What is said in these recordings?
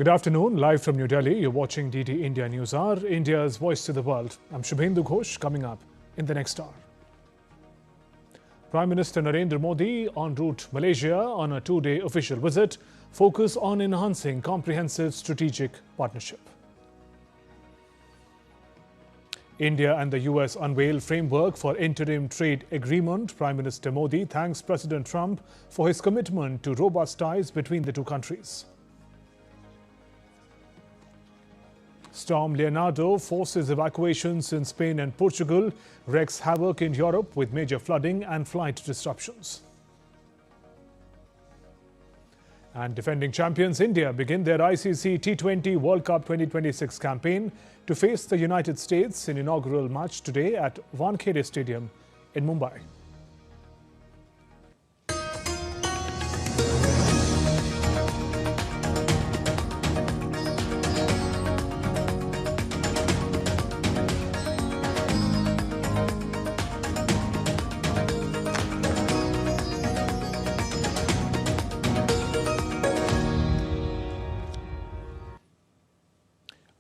Good afternoon. Live from New Delhi, you're watching DD India News Hour, India's voice to the world. I'm Shubhendu Ghosh. Coming up in the next hour, Prime Minister Narendra Modi en route Malaysia on a two-day official visit, focus on enhancing comprehensive strategic partnership. India and the US unveil framework for interim trade agreement. Prime Minister Modi thanks President Trump for his commitment to robust ties between the two countries. Storm Leonardo forces evacuations in Spain and Portugal, wreaks havoc in Europe with major flooding and flight disruptions. And defending champions India begin their ICC T20 World Cup 2026 campaign to face the United States in inaugural match today at Wankhede Stadium in Mumbai.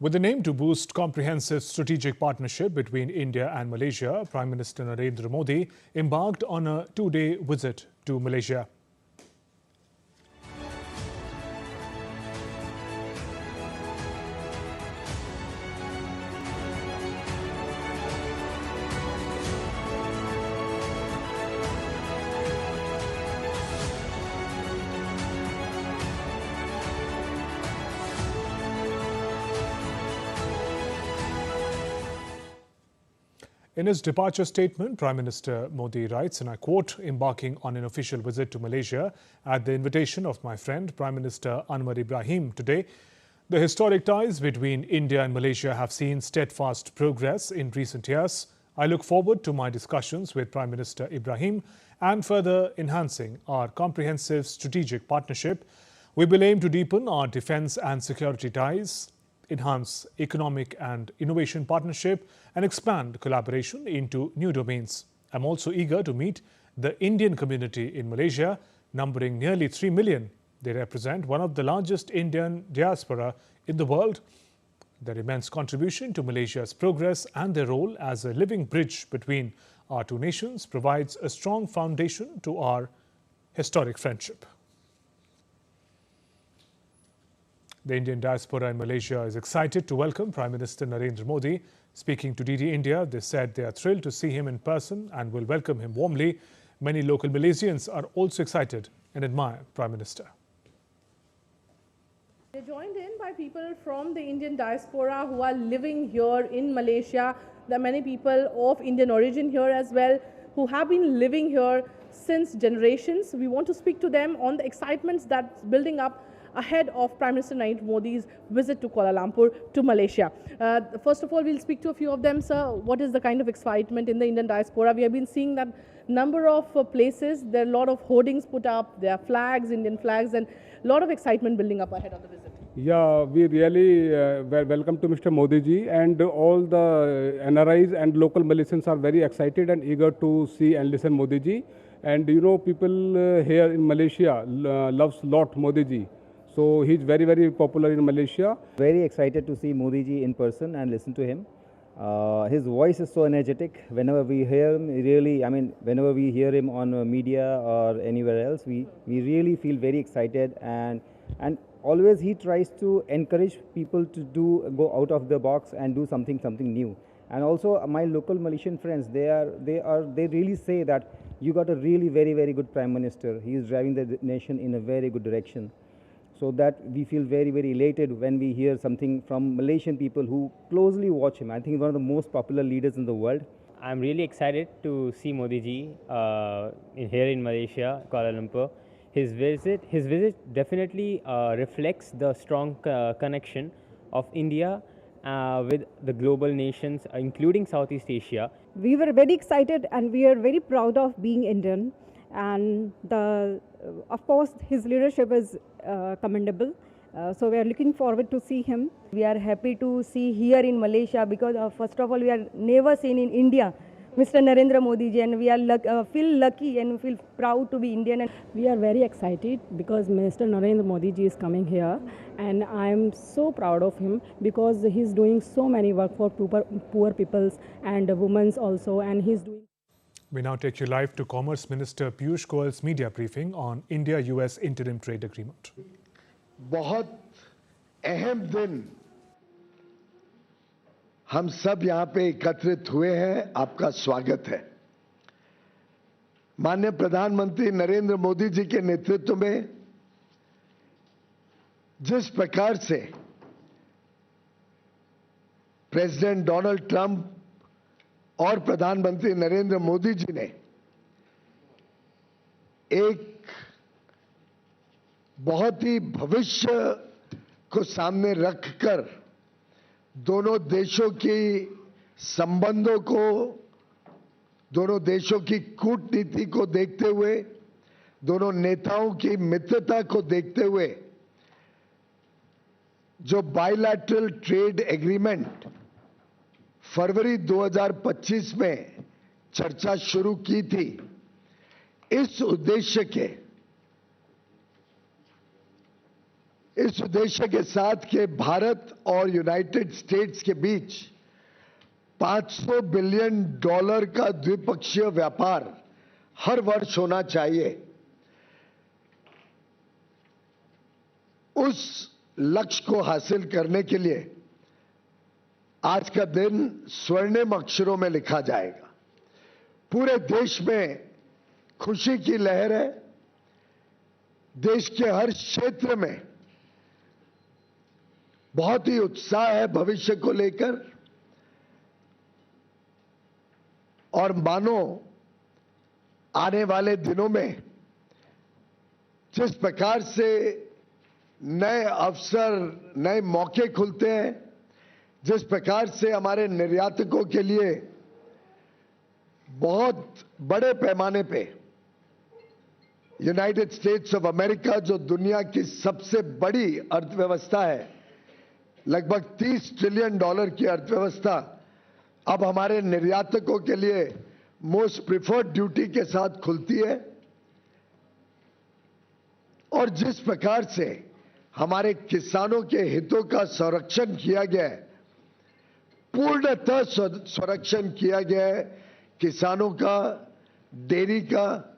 With the aim to boost comprehensive strategic partnership between India and Malaysia, Prime Minister Narendra Modi embarked on a two-day visit to Malaysia. In his departure statement, Prime Minister Modi writes, and I quote, "Embarking on an official visit to Malaysia at the invitation of my friend Prime Minister Anwar Ibrahim today. The historic ties between India and Malaysia have seen steadfast progress in recent years. I look forward to my discussions with Prime Minister Ibrahim and further enhancing our comprehensive strategic partnership. We will aim to deepen our defence and security ties, enhance economic and innovation partnership, and expand collaboration into new domains. I'm also eager to meet the Indian community in Malaysia, numbering nearly 3 million. They represent one of the largest Indian diaspora in the world. Their immense contribution to Malaysia's progress and their role as a living bridge between our two nations provides a strong foundation to our historic friendship." The Indian diaspora in Malaysia is excited to welcome Prime Minister Narendra Modi. Speaking to DD India, they said they are thrilled to see him in person and will welcome him warmly. Many local Malaysians are also excited and admire Prime Minister. They're joined in by people from the Indian diaspora who are living here in Malaysia. There are many people of Indian origin here as well who have been living here since generations. We want to speak to them on the excitements that's building up ahead of Prime Minister Narendra Modi's visit to Kuala Lumpur to Malaysia. First of all, we'll speak to a few of them. Sir, what is the kind of excitement in the Indian diaspora? We have been seeing that number of places, there are a lot of hoardings put up, there are flags, Indian flags, and a lot of excitement building up ahead of the visit. Yeah, we really welcome to Mr. Modi ji, and all the NRIs and local Malaysians are very excited and eager to see and listen Modi ji. And you know, people here in Malaysia loves lot Modi ji. So he's very, very popular in Malaysia. Very excited to see Modi ji in person and listen to him. His voice is so energetic. Whenever we hear him, really, whenever we hear him on media or anywhere else, we really feel very excited, and always he tries to encourage people to go out of the box and do something new. And also my local Malaysian friends, they really say that you got a really very, very good Prime Minister. He is driving the nation in a very good direction. So that we feel very, very elated when we hear something from Malaysian people who closely watch him. I think one of the most popular leaders in the world. I'm really excited to see Modi ji here in Malaysia, Kuala Lumpur. His visit definitely reflects the strong connection of India with the global nations, including Southeast Asia. We were very excited and we are very proud of being Indian. And of course, his leadership is commendable. So we are looking forward to see him. We are happy to see here in Malaysia because first of all, we are never seen in India Mr. Narendra Modi ji, and we are feel lucky and feel proud to be Indian. And we are very excited because Mr. Narendra Modi ji is coming here, and I am so proud of him because he's doing so many work for poor peoples and women also, and he's doing. We now take you live to Commerce Minister Piyush Goyal's media briefing on India-US interim trade agreement. बहुत अहम दिन हम सब यहाँ पे एकत्रित हुए हैं, आपका स्वागत है। माननीय प्रधानमंत्री नरेंद्र मोदी जी के नेतृत्व में जिस प्रकार से प्रेसिडेंट डोनाल्ड ट्रंप और प्रधानमंत्री नरेंद्र मोदी जी ने एक बहुत ही भविष्य को सामने रखकर दोनों देशों की संबंधों को, दोनों देशों की कूटनीति को देखते हुए, दोनों नेताओं की मित्रता को देखते हुए जो बायलैटरल ट्रेड एग्रीमेंट फरवरी 2025 में चर्चा शुरू की थी, इस उद्देश्य के साथ के भारत और यूनाइटेड स्टेट्स के बीच $500 बिलियन का द्विपक्षीय व्यापार हर वर्ष होना चाहिए, उस लक्ष्य को हासिल करने के लिए आज का दिन स्वर्णिम अक्षरों में लिखा जाएगा। पूरे देश में खुशी की लहर है। देश के हर क्षेत्र में बहुत ही उत्साह है भविष्य को लेकर, और मानो आने वाले दिनों में जिस प्रकार से नए अवसर, नए मौके खुलते हैं, जिस प्रकार से हमारे निर्यातकों के लिए बहुत बड़े पैमाने पे यूनाइटेड स्टेट्स ऑफ अमेरिका, जो दुनिया की सबसे बड़ी अर्थव्यवस्था है, लगभग $30 ट्रिलियन की अर्थव्यवस्था, अब हमारे निर्यातकों के लिए मोस्ट प्रिफर्ड ड्यूटी के साथ खुलती है। और जिस प्रकार से हमारे किसानों के हितों का संरक्षण किया गया है, पूर्णतः संरक्षण किया गया है किसानों का, डेयरी का,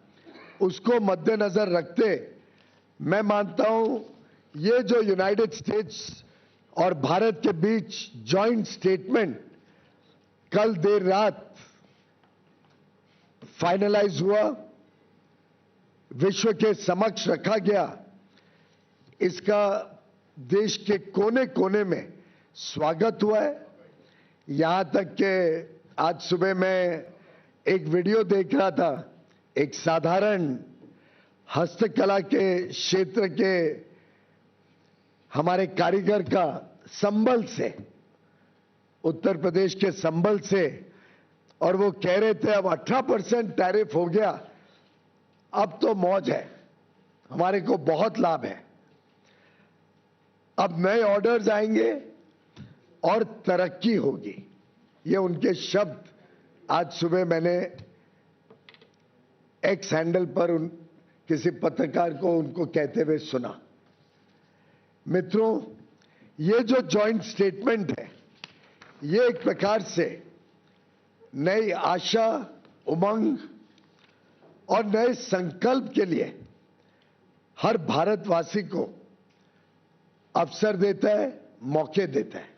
उसको मद्देनजर रखते मैं मानता हूं ये जो यूनाइटेड स्टेट्स और भारत के बीच जॉइंट स्टेटमेंट कल देर रात फाइनलाइज हुआ, विश्व के समक्ष रखा गया, इसका देश के कोने कोने में स्वागत हुआ है। यहां तक कि आज सुबह मैं एक वीडियो देख रहा था, एक साधारण हस्तकला के क्षेत्र के हमारे कारीगर का संबल से, उत्तर प्रदेश के संबल से, और वो कह रहे थे अब 18% टैरिफ हो गया, अब तो मौज है, हमारे को बहुत लाभ है, अब नए ऑर्डर्स आएंगे और तरक्की होगी। ये उनके शब्द आज सुबह मैंने एक्स हैंडल पर किसी पत्रकार को उनको कहते हुए सुना। मित्रों, ये जो जॉइंट स्टेटमेंट है, ये एक प्रकार से नई आशा, उमंग और नए संकल्प के लिए हर भारतवासी को अवसर देता है, मौके देता है।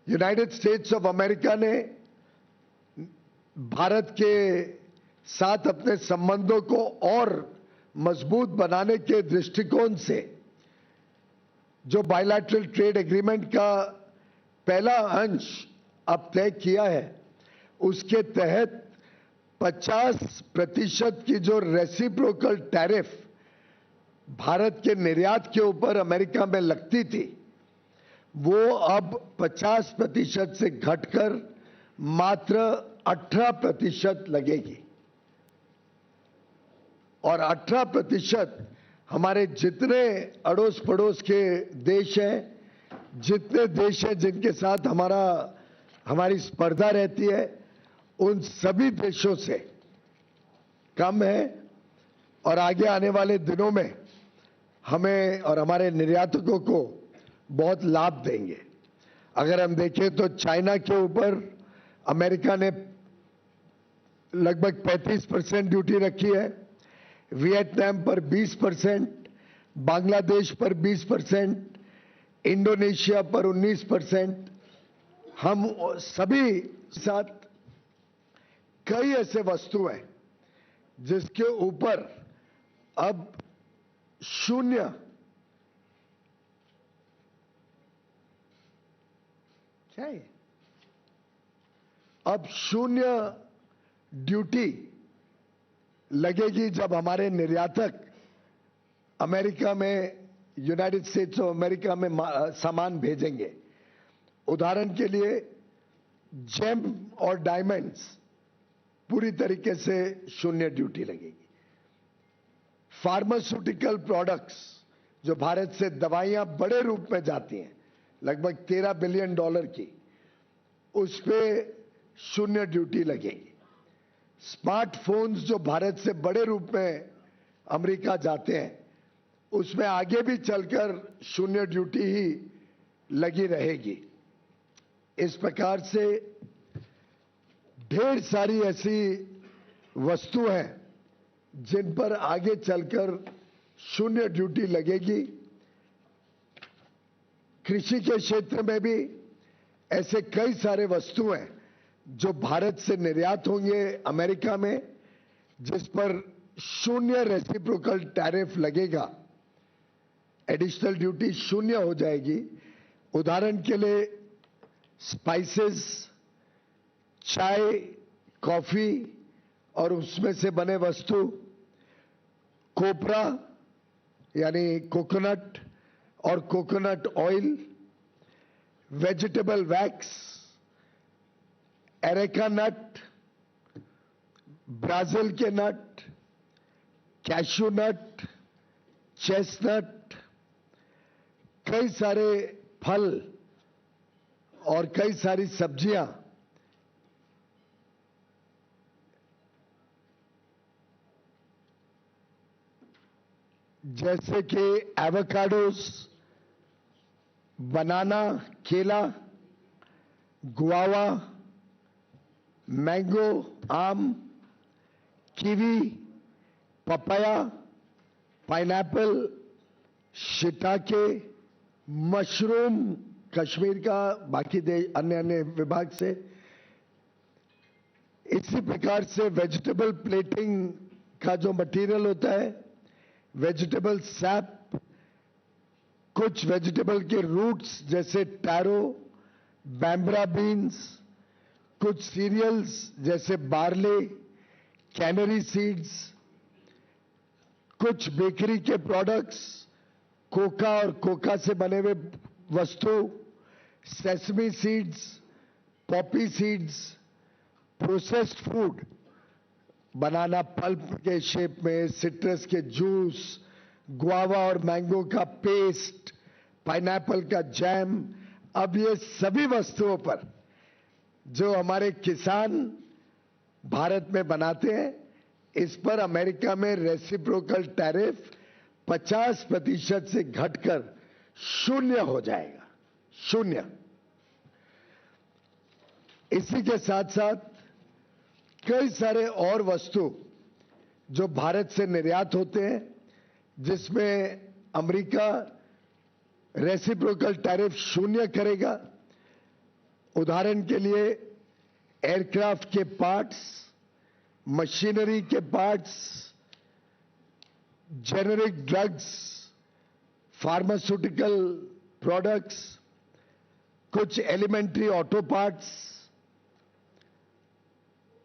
यूनाइटेड स्टेट्स ऑफ अमेरिका ने भारत के साथ अपने संबंधों को और मजबूत बनाने के दृष्टिकोण से जो बायलैटरल ट्रेड एग्रीमेंट का पहला अंश अब तय किया है, उसके तहत 50% की जो रेसिप्रोकल टैरिफ भारत के निर्यात के ऊपर अमेरिका में लगती थी, वो अब 50% से घटकर मात्र 18% लगेगी। और 18% हमारे जितने अड़ोस पड़ोस के देश हैं, जितने देश हैं जिनके साथ हमारा हमारी स्पर्धा रहती है उन सभी देशों से कम है और आगे आने वाले दिनों में हमें और हमारे निर्यातकों को बहुत लाभ देंगे। अगर हम देखें तो चाइना के ऊपर अमेरिका ने लगभग 35% ड्यूटी रखी है, वियतनाम पर 20%, बांग्लादेश पर 20%, इंडोनेशिया पर 19%। हम सभी साथ कई ऐसे वस्तु हैं जिसके ऊपर अब शून्य क्या है, अब शून्य ड्यूटी लगेगी जब हमारे निर्यातक अमेरिका में, यूनाइटेड स्टेट्स ऑफ अमेरिका में सामान भेजेंगे। उदाहरण के लिए जेम और डायमंड्स पूरी तरीके से शून्य ड्यूटी लगेगी। फार्मास्यूटिकल प्रोडक्ट्स जो भारत से दवाइयां बड़े रूप में जाती हैं, लगभग $13 बिलियन की, उस पे शून्य ड्यूटी लगेगी। स्मार्टफोन्स जो भारत से बड़े रूप में अमेरिका जाते हैं, उसमें आगे भी चलकर शून्य ड्यूटी ही लगी रहेगी। इस प्रकार से ढेर सारी ऐसी वस्तु हैं जिन पर आगे चलकर शून्य ड्यूटी लगेगी। कृषि के क्षेत्र में भी ऐसे कई सारे वस्तु हैं जो भारत से निर्यात होंगे अमेरिका में, जिस पर शून्य रेसिप्रोकल टैरिफ लगेगा, एडिशनल ड्यूटी शून्य हो जाएगी। उदाहरण के लिए स्पाइसेस, चाय, कॉफी और उसमें से बने वस्तु, कोपरा यानी कोकोनट और coconut oil, vegetable wax, areca nut, Brazil के नट, कैशू नट, चेस्टनट, कई सारे फल और कई सारी सब्जियां, जैसे कि एवोकाडोस, बनाना, केला, गुआवा, मैंगो, आम, kiwi, papaya, pineapple, shiitake, mushroom Kashmir का, बाकी अन्य विभाग से। इसी प्रकार से वेजिटेबल प्लेटिंग का जो मटेरियल होता है, वेजिटेबल सैप, कुछ वेजिटेबल के रूट्स जैसे टैरो, बैम्ब्रा बीन्स, कुछ सीरियल्स जैसे बार्ले, कैनरी सीड्स, कुछ बेकरी के प्रोडक्ट्स, कोका और कोका से बने हुए वस्तु, sesame seeds, poppy seeds, processed food, banana pulp के शेप में, सिट्रस के जूस, गुआवा और मैंगो का पेस्ट, पाइनएप्पल का जैम। अब ये सभी वस्तुओं पर जो हमारे किसान भारत में बनाते हैं, इस पर अमेरिका में रेसिप्रोकल टैरिफ 50% से घटकर शून्य हो जाएगा, शून्य। इसी के साथ साथ कई सारे और वस्तु जो भारत से निर्यात होते हैं, जिसमें अमेरिका रेसिप्रोकल टैरिफ शून्य करेगा। उदाहरण के लिए एयरक्राफ्ट के पार्ट्स, मशीनरी के parts, generic drugs, pharmaceutical products, कुछ elementary auto parts,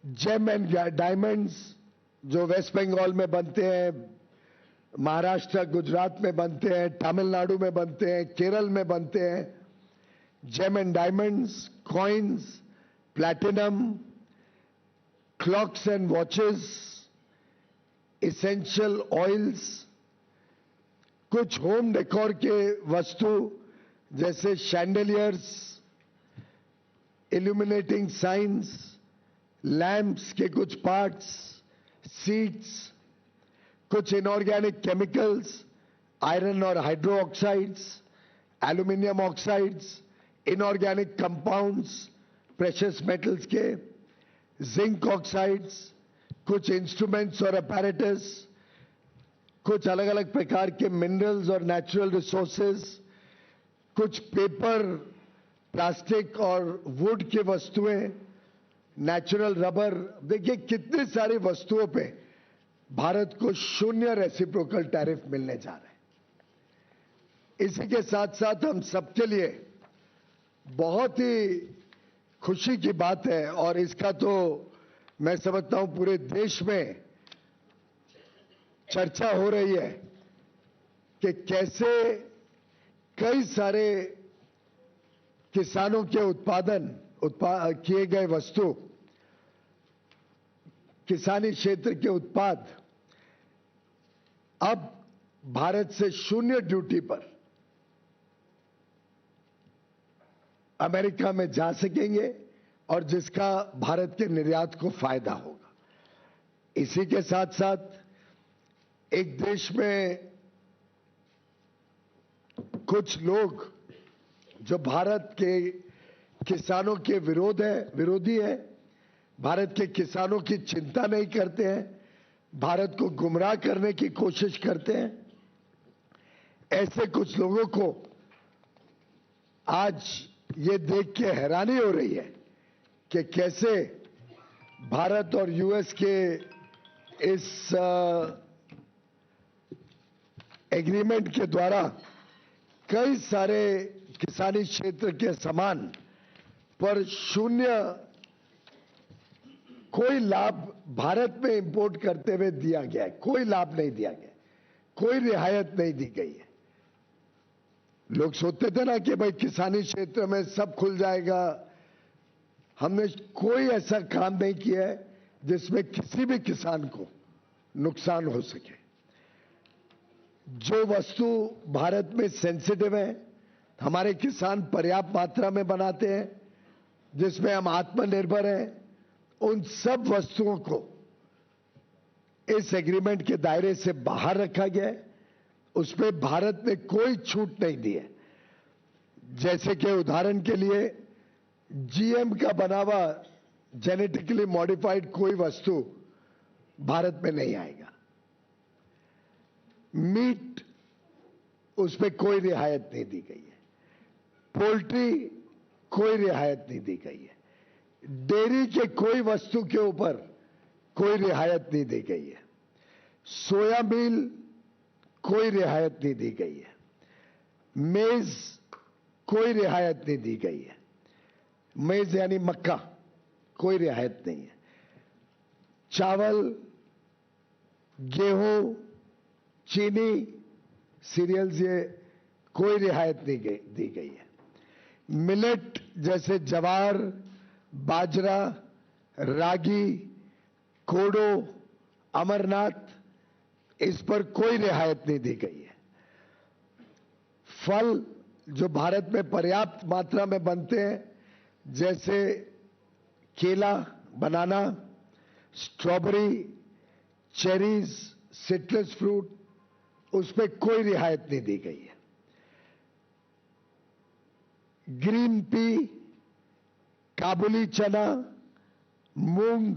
gem and diamonds जो वेस्ट बंगाल में बनते हैं, महाराष्ट्र, गुजरात में बनते हैं, तमिलनाडु में बनते हैं, केरल में बनते हैं। Gem and diamonds, coins, platinum, clocks and watches, essential oils, कुछ होम डेकोर के वस्तु जैसे शैंडलियर्स, इल्यूमिनेटिंग साइंस, लैंप्स के कुछ पार्ट्स, सीट्स, कुछ इनऑर्गेनिक केमिकल्स, आयरन और hydro oxides, aluminium oxides, inorganic compounds, precious metals के, जिंक ऑक्साइड्स, कुछ इंस्ट्रूमेंट्स और अपैरेटस, कुछ अलग अलग प्रकार के मिनरल्स और नेचुरल रिसोर्सेज, कुछ पेपर, प्लास्टिक और वुड की वस्तुएं, नेचुरल रबर। देखिए कितनी सारी वस्तुओं पे भारत को 0 रेसिप्रोकल टैरिफ मिलने जा रहे हैं। इसी के साथ साथ हम सबके लिए बहुत ही खुशी की बात है, और इसका तो मैं समझता हूं पूरे देश में चर्चा हो रही है कि कैसे कई सारे किसानों के किए गए वस्तु, किसानी क्षेत्र के उत्पाद अब भारत से 0 ड्यूटी पर अमेरिका में जा सकेंगे, और जिसका भारत के निर्यात को फायदा होगा। इसी के साथ साथ एक देश में कुछ लोग जो भारत के किसानों के विरोधी है, भारत के किसानों की चिंता नहीं करते हैं, भारत को गुमराह करने की कोशिश करते हैं, ऐसे कुछ लोगों को आज ये देख के हैरानी हो रही है कि कैसे भारत और यूएस के इस एग्रीमेंट के द्वारा कई सारे किसानी क्षेत्र के सामान पर 0 कोई लाभ भारत में इंपोर्ट करते हुए दिया गया है। कोई लाभ नहीं दिया गया, कोई रियायत नहीं दी गई है। लोग सोचते थे ना कि भाई किसानी क्षेत्र में सब खुल जाएगा। हमने कोई ऐसा काम नहीं किया है जिसमें किसी भी किसान को नुकसान हो सके। जो वस्तु भारत में सेंसिटिव है, हमारे किसान पर्याप्त मात्रा में बनाते हैं, जिसमें हम आत्मनिर्भर हैं, उन सब वस्तुओं को इस एग्रीमेंट के दायरे से बाहर रखा गया है। उसमें भारत ने कोई छूट नहीं दी है। जैसे कि उदाहरण के लिए जीएम का बना हुआ जेनेटिकली मॉडिफाइड कोई वस्तु भारत में नहीं आएगा। मीट, उस पर कोई रियायत नहीं दी गई है। पोल्ट्री, कोई रियायत नहीं दी गई है। डेयरी के कोई वस्तु के ऊपर कोई रियायत नहीं दी गई है। सोया मील, कोई रियायत नहीं दी गई है। मेज, कोई रियायत नहीं दी गई है। मेज यानी मक्का, कोई रियायत नहीं है। चावल, गेहूं, चीनी, सीरियल्स, ये कोई रियायत नहीं दी गई है। मिलेट जैसे ज्वार, बाजरा, रागी, कोडो, अमरनाथ, इस पर कोई रियायत नहीं दी गई है। फल जो भारत में पर्याप्त मात्रा में बनते हैं, जैसे केला, बनाना, स्ट्रॉबेरी, चेरीज, सिट्रस फ्रूट, उस पर कोई रियायत नहीं दी गई है। ग्रीन पी, काबुली चना, मूंग,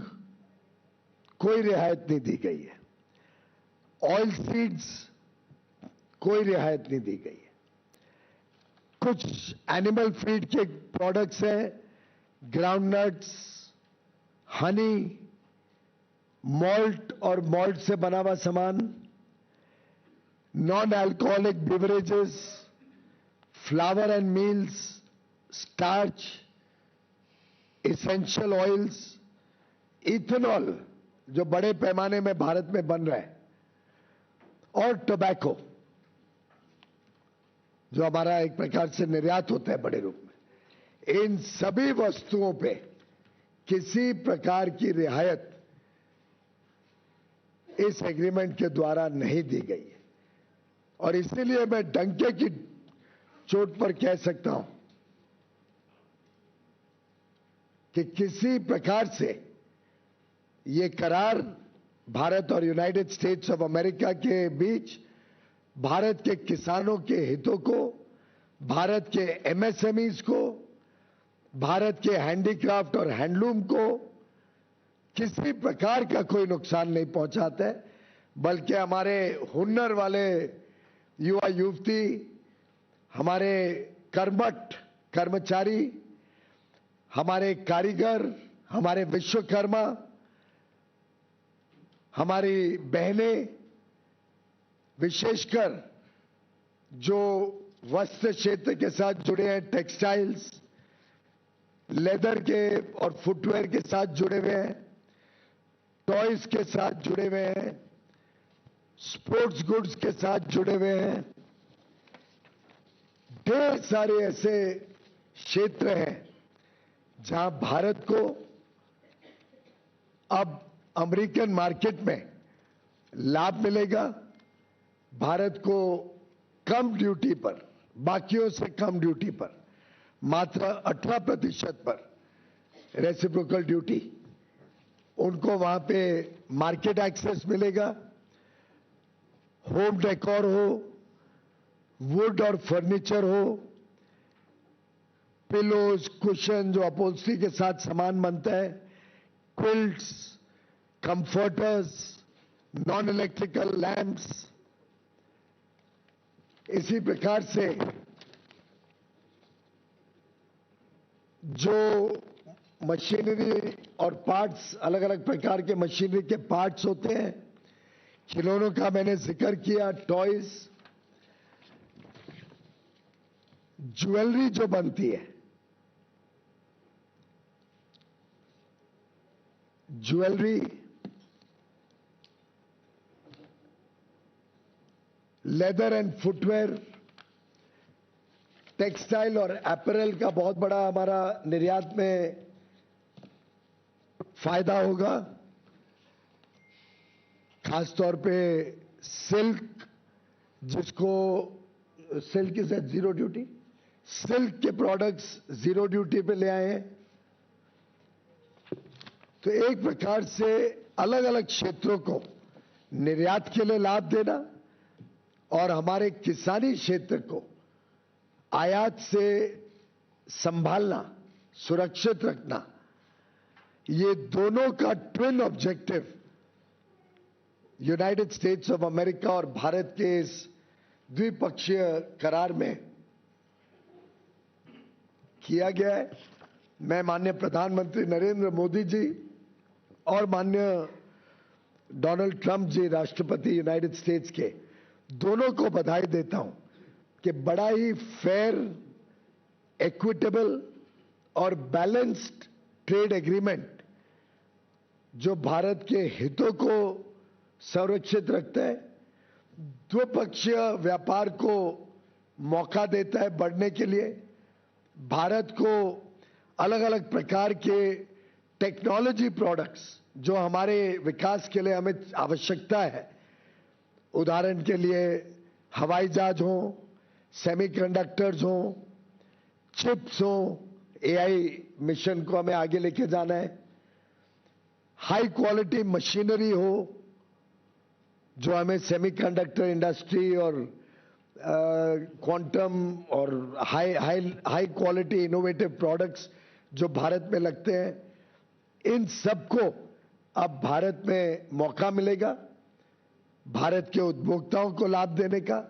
कोई रियायत नहीं दी गई है। ऑयल सीड्स, कोई रियायत नहीं दी गई है। कुछ एनिमल फीड के प्रोडक्ट्स हैं, ग्राउंडनट्स, हनी, मॉल्ट और मॉल्ट से बना हुआ सामान, non alcoholic beverages, flower and meals, starch, essential oils, ethanol जो बड़े पैमाने में भारत में बन रहा है, और टोबैको जो हमारा एक प्रकार से निर्यात होता है बड़े रूप में। इन सभी वस्तुओं पे किसी प्रकार की रियायत इस एग्रीमेंट के द्वारा नहीं दी गई है, और इसीलिए मैं डंके की चोट पर कह सकता हूं कि किसी प्रकार से ये करार भारत और यूनाइटेड स्टेट्स ऑफ अमेरिका के बीच भारत के किसानों के हितों को, भारत के एमएसएमईज को, भारत के हैंडीक्राफ्ट और हैंडलूम को किसी प्रकार का कोई नुकसान नहीं पहुंचाता है, बल्कि हमारे हुनर वाले युवा युवती, हमारे कर्मठ कर्मचारी, हमारे कारीगर, हमारे विश्वकर्मा, हमारी बहनें, विशेषकर जो वस्त्र क्षेत्र के साथ जुड़े हैं, टेक्सटाइल्स, लेदर के और फुटवेयर के साथ जुड़े हुए हैं, टॉयज के साथ जुड़े हुए हैं, स्पोर्ट्स गुड्स के साथ जुड़े हुए हैं, ढेर सारे ऐसे क्षेत्र हैं जहां भारत को अब अमेरिकन मार्केट में लाभ मिलेगा। भारत को कम ड्यूटी पर, बाकियों से कम ड्यूटी पर, मात्र 18% पर रेसिप्रोकल ड्यूटी, उनको वहां पे मार्केट एक्सेस मिलेगा। होम डेकोर हो, वुड और फर्नीचर हो, पिलोज, कुशन जो अपहोल्स्ट्री के साथ सामान बनता है, quilts, comforters, non electrical lamps, इसी प्रकार से जो मशीनरी और पार्ट्स, अलग अलग प्रकार के मशीनरी के पार्ट्स होते हैं, खिलौनों का मैंने जिक्र किया, टॉयज, ज्वेलरी जो बनती है, jewellery, leather and footwear, textile और अपैरल का बहुत बड़ा हमारा निर्यात में फायदा होगा। खासतौर पे सिल्क, जिसको silk is at zero duty, silk के प्रोडक्ट्स जीरो ड्यूटी पे ले आए हैं। तो एक प्रकार से अलग अलग क्षेत्रों को निर्यात के लिए लाभ देना और हमारे किसानी क्षेत्र को आयात से संभालना, सुरक्षित रखना, ये दोनों का twin objective United states of America और भारत के इस द्विपक्षीय करार में किया गया है। मैं माननीय प्रधानमंत्री नरेंद्र मोदी जी और माननीय डोनाल्ड ट्रंप जी, राष्ट्रपति यूनाइटेड स्टेट्स के, दोनों को बधाई देता हूं कि बड़ा ही फेयर, इक्विटेबल और बैलेंस्ड ट्रेड एग्रीमेंट जो भारत के हितों को संरक्षित रखता है, द्विपक्षीय व्यापार को मौका देता है बढ़ने के लिए, भारत को अलग अलग प्रकार के टेक्नोलॉजी प्रोडक्ट्स जो हमारे विकास के लिए हमें आवश्यकता है, उदाहरण के लिए हवाई जहाज हो, सेमीकंडक्टर्स हो, चिप्स हो, एआई मिशन को हमें आगे लेके जाना है, हाई क्वालिटी मशीनरी हो जो हमें सेमीकंडक्टर इंडस्ट्री और क्वांटम और हाई क्वालिटी इनोवेटिव प्रोडक्ट्स जो भारत में लगते हैं, इन सबको अब भारत में मौका मिलेगा। भारत के उपभोक्ताओं को लाभ देने का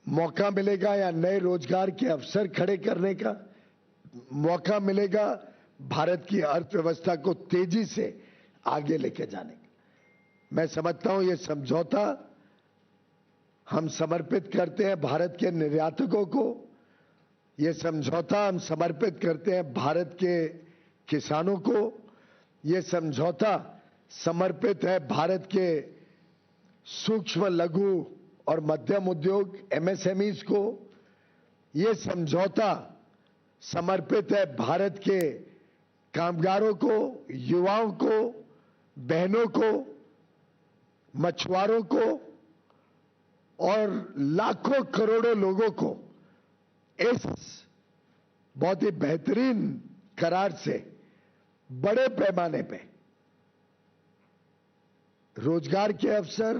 मौका मिलेगा या नए रोजगार के अवसर खड़े करने का मौका मिलेगा, भारत की अर्थव्यवस्था को तेजी से आगे लेके जाने का। मैं समझता हूं ये समझौता हम समर्पित करते हैं भारत के निर्यातकों को, ये समझौता हम समर्पित करते हैं भारत के किसानों को, ये समझौता समर्पित है भारत के सूक्ष्म, लघु और मध्यम उद्योग एमएसएमईज को, ये समझौता समर्पित है भारत के कामगारों को, युवाओं को, बहनों को, मछुआरों को और लाखों करोड़ों लोगों को इस बहुत ही बेहतरीन करार से बड़े पैमाने पे रोजगार के अवसर,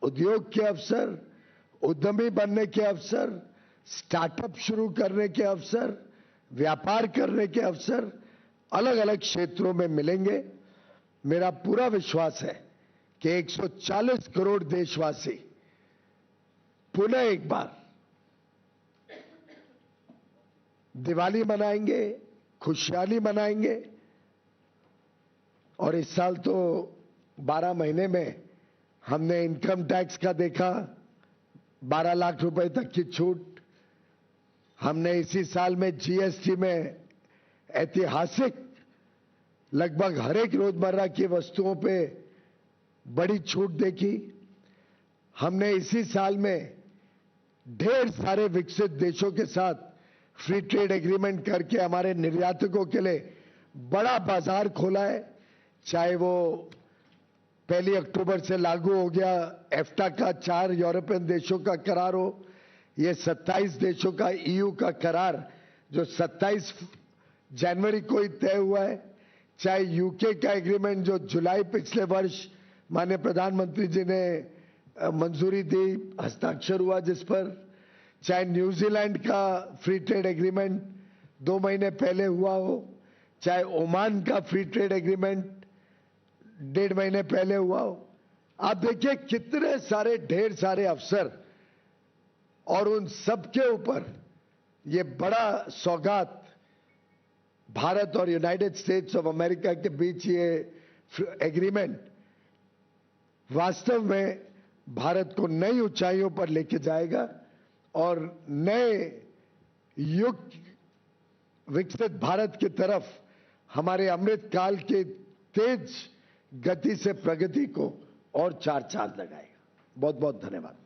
उद्योग के अवसर, उद्यमी बनने के अवसर, स्टार्टअप शुरू करने के अवसर, व्यापार करने के अवसर अलग अलग क्षेत्रों में मिलेंगे। मेरा पूरा विश्वास है कि 140 करोड़ देशवासी पुनः एक बार दिवाली मनाएंगे, खुशहाली मनाएंगे। और इस साल तो 12 महीने में हमने इनकम टैक्स का देखा 12 लाख रुपए तक की छूट। हमने इसी साल में जीएसटी में ऐतिहासिक लगभग हर एक रोजमर्रा की वस्तुओं पे बड़ी छूट देखी। हमने इसी साल में ढेर सारे विकसित देशों के साथ फ्री ट्रेड एग्रीमेंट करके हमारे निर्यातकों के लिए बड़ा बाजार खोला है। चाहे वो 1 अक्टूबर से लागू हो गया एफ्टा का 4 यूरोपियन देशों का करार हो, ये 27 देशों का ईयू का करार जो 27 जनवरी को ही तय हुआ है, चाहे यूके का एग्रीमेंट जो जुलाई पिछले वर्ष माननीय प्रधानमंत्री जी ने मंजूरी दी, हस्ताक्षर हुआ जिस पर, चाहे न्यूजीलैंड का फ्री ट्रेड एग्रीमेंट 2 महीने पहले हुआ हो, चाहे ओमान का फ्री ट्रेड एग्रीमेंट 1.5 महीने पहले हुआ हो। आप देखिए कितने सारे ढेर सारे अवसर और उन सब के ऊपर ये बड़ा सौगात भारत और यूनाइटेड स्टेट्स ऑफ अमेरिका के बीच ये एग्रीमेंट वास्तव में भारत को नई ऊंचाइयों पर लेके जाएगा और नए युग विकसित भारत की तरफ हमारे अमृत काल के तेज गति से प्रगति को और 4 चांद लगाएगा। बहुत बहुत धन्यवाद।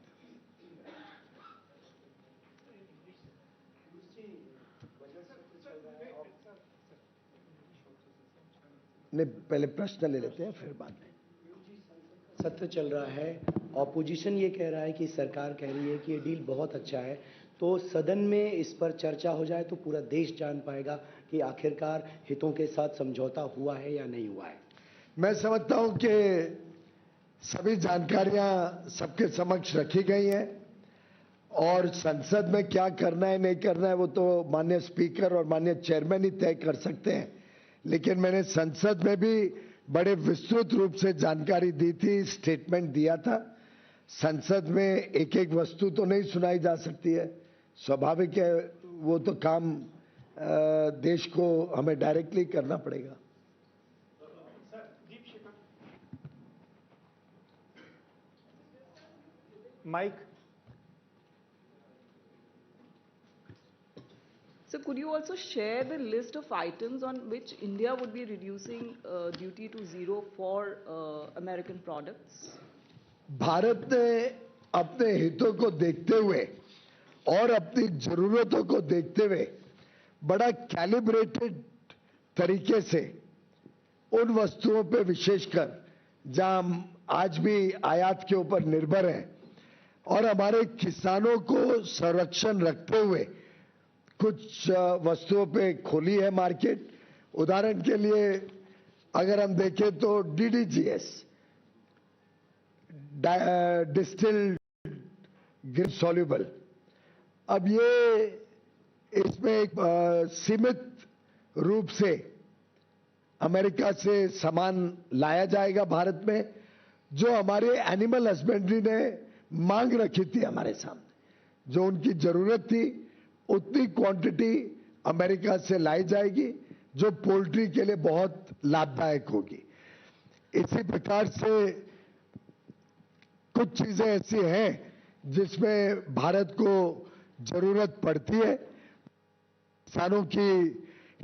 नहीं, पहले प्रश्न ले लेते हैं फिर बाद में। सत्र चल रहा है, ऑपोजिशन ये कह रहा है कि सरकार कह रही है कि ये डील बहुत अच्छा है, तो सदन में इस पर चर्चा हो जाए तो पूरा देश जान पाएगा कि आखिरकार हितों के साथ समझौता हुआ है या नहीं हुआ है। मैं समझता हूं कि सभी जानकारियां सबके समक्ष रखी गई हैं और संसद में क्या करना है नहीं करना है वो तो माननीय स्पीकर और माननीय चेयरमैन ही तय कर सकते हैं। लेकिन मैंने संसद में भी बड़े विस्तृत रूप से जानकारी दी थी, स्टेटमेंट दिया था। संसद में एक एक वस्तु तो नहीं सुनाई जा सकती है, स्वाभाविक है, वो तो काम देश को हमें डायरेक्टली करना पड़ेगा। Mike. So could you also share the list of items on which India would be reducing duty to 0 for American products? Bharat ने अपने हितों को देखते हुए और अपनी जरूरतों को देखते हुए बड़ा कैलिब्रेटेड तरीके से उन वस्तुओं पे विशेषकर जहां हम आज भी आयात के ऊपर निर्भर हैं और हमारे किसानों को संरक्षण रखते हुए कुछ वस्तुओं पे खोली है मार्केट। उदाहरण के लिए अगर हम देखें तो DDGS, डिस्टिल्ड ग्रीन सॉल्युबल, अब ये इसमें एक सीमित रूप से अमेरिका से सामान लाया जाएगा भारत में, जो हमारे एनिमल हस्बेंड्री ने मांग रखी थी हमारे सामने, जो उनकी जरूरत थी उतनी क्वांटिटी अमेरिका से लाई जाएगी जो पोल्ट्री के लिए बहुत लाभदायक होगी। इसी प्रकार से कुछ चीजें ऐसी हैं जिसमें भारत को जरूरत पड़ती है, किसानों की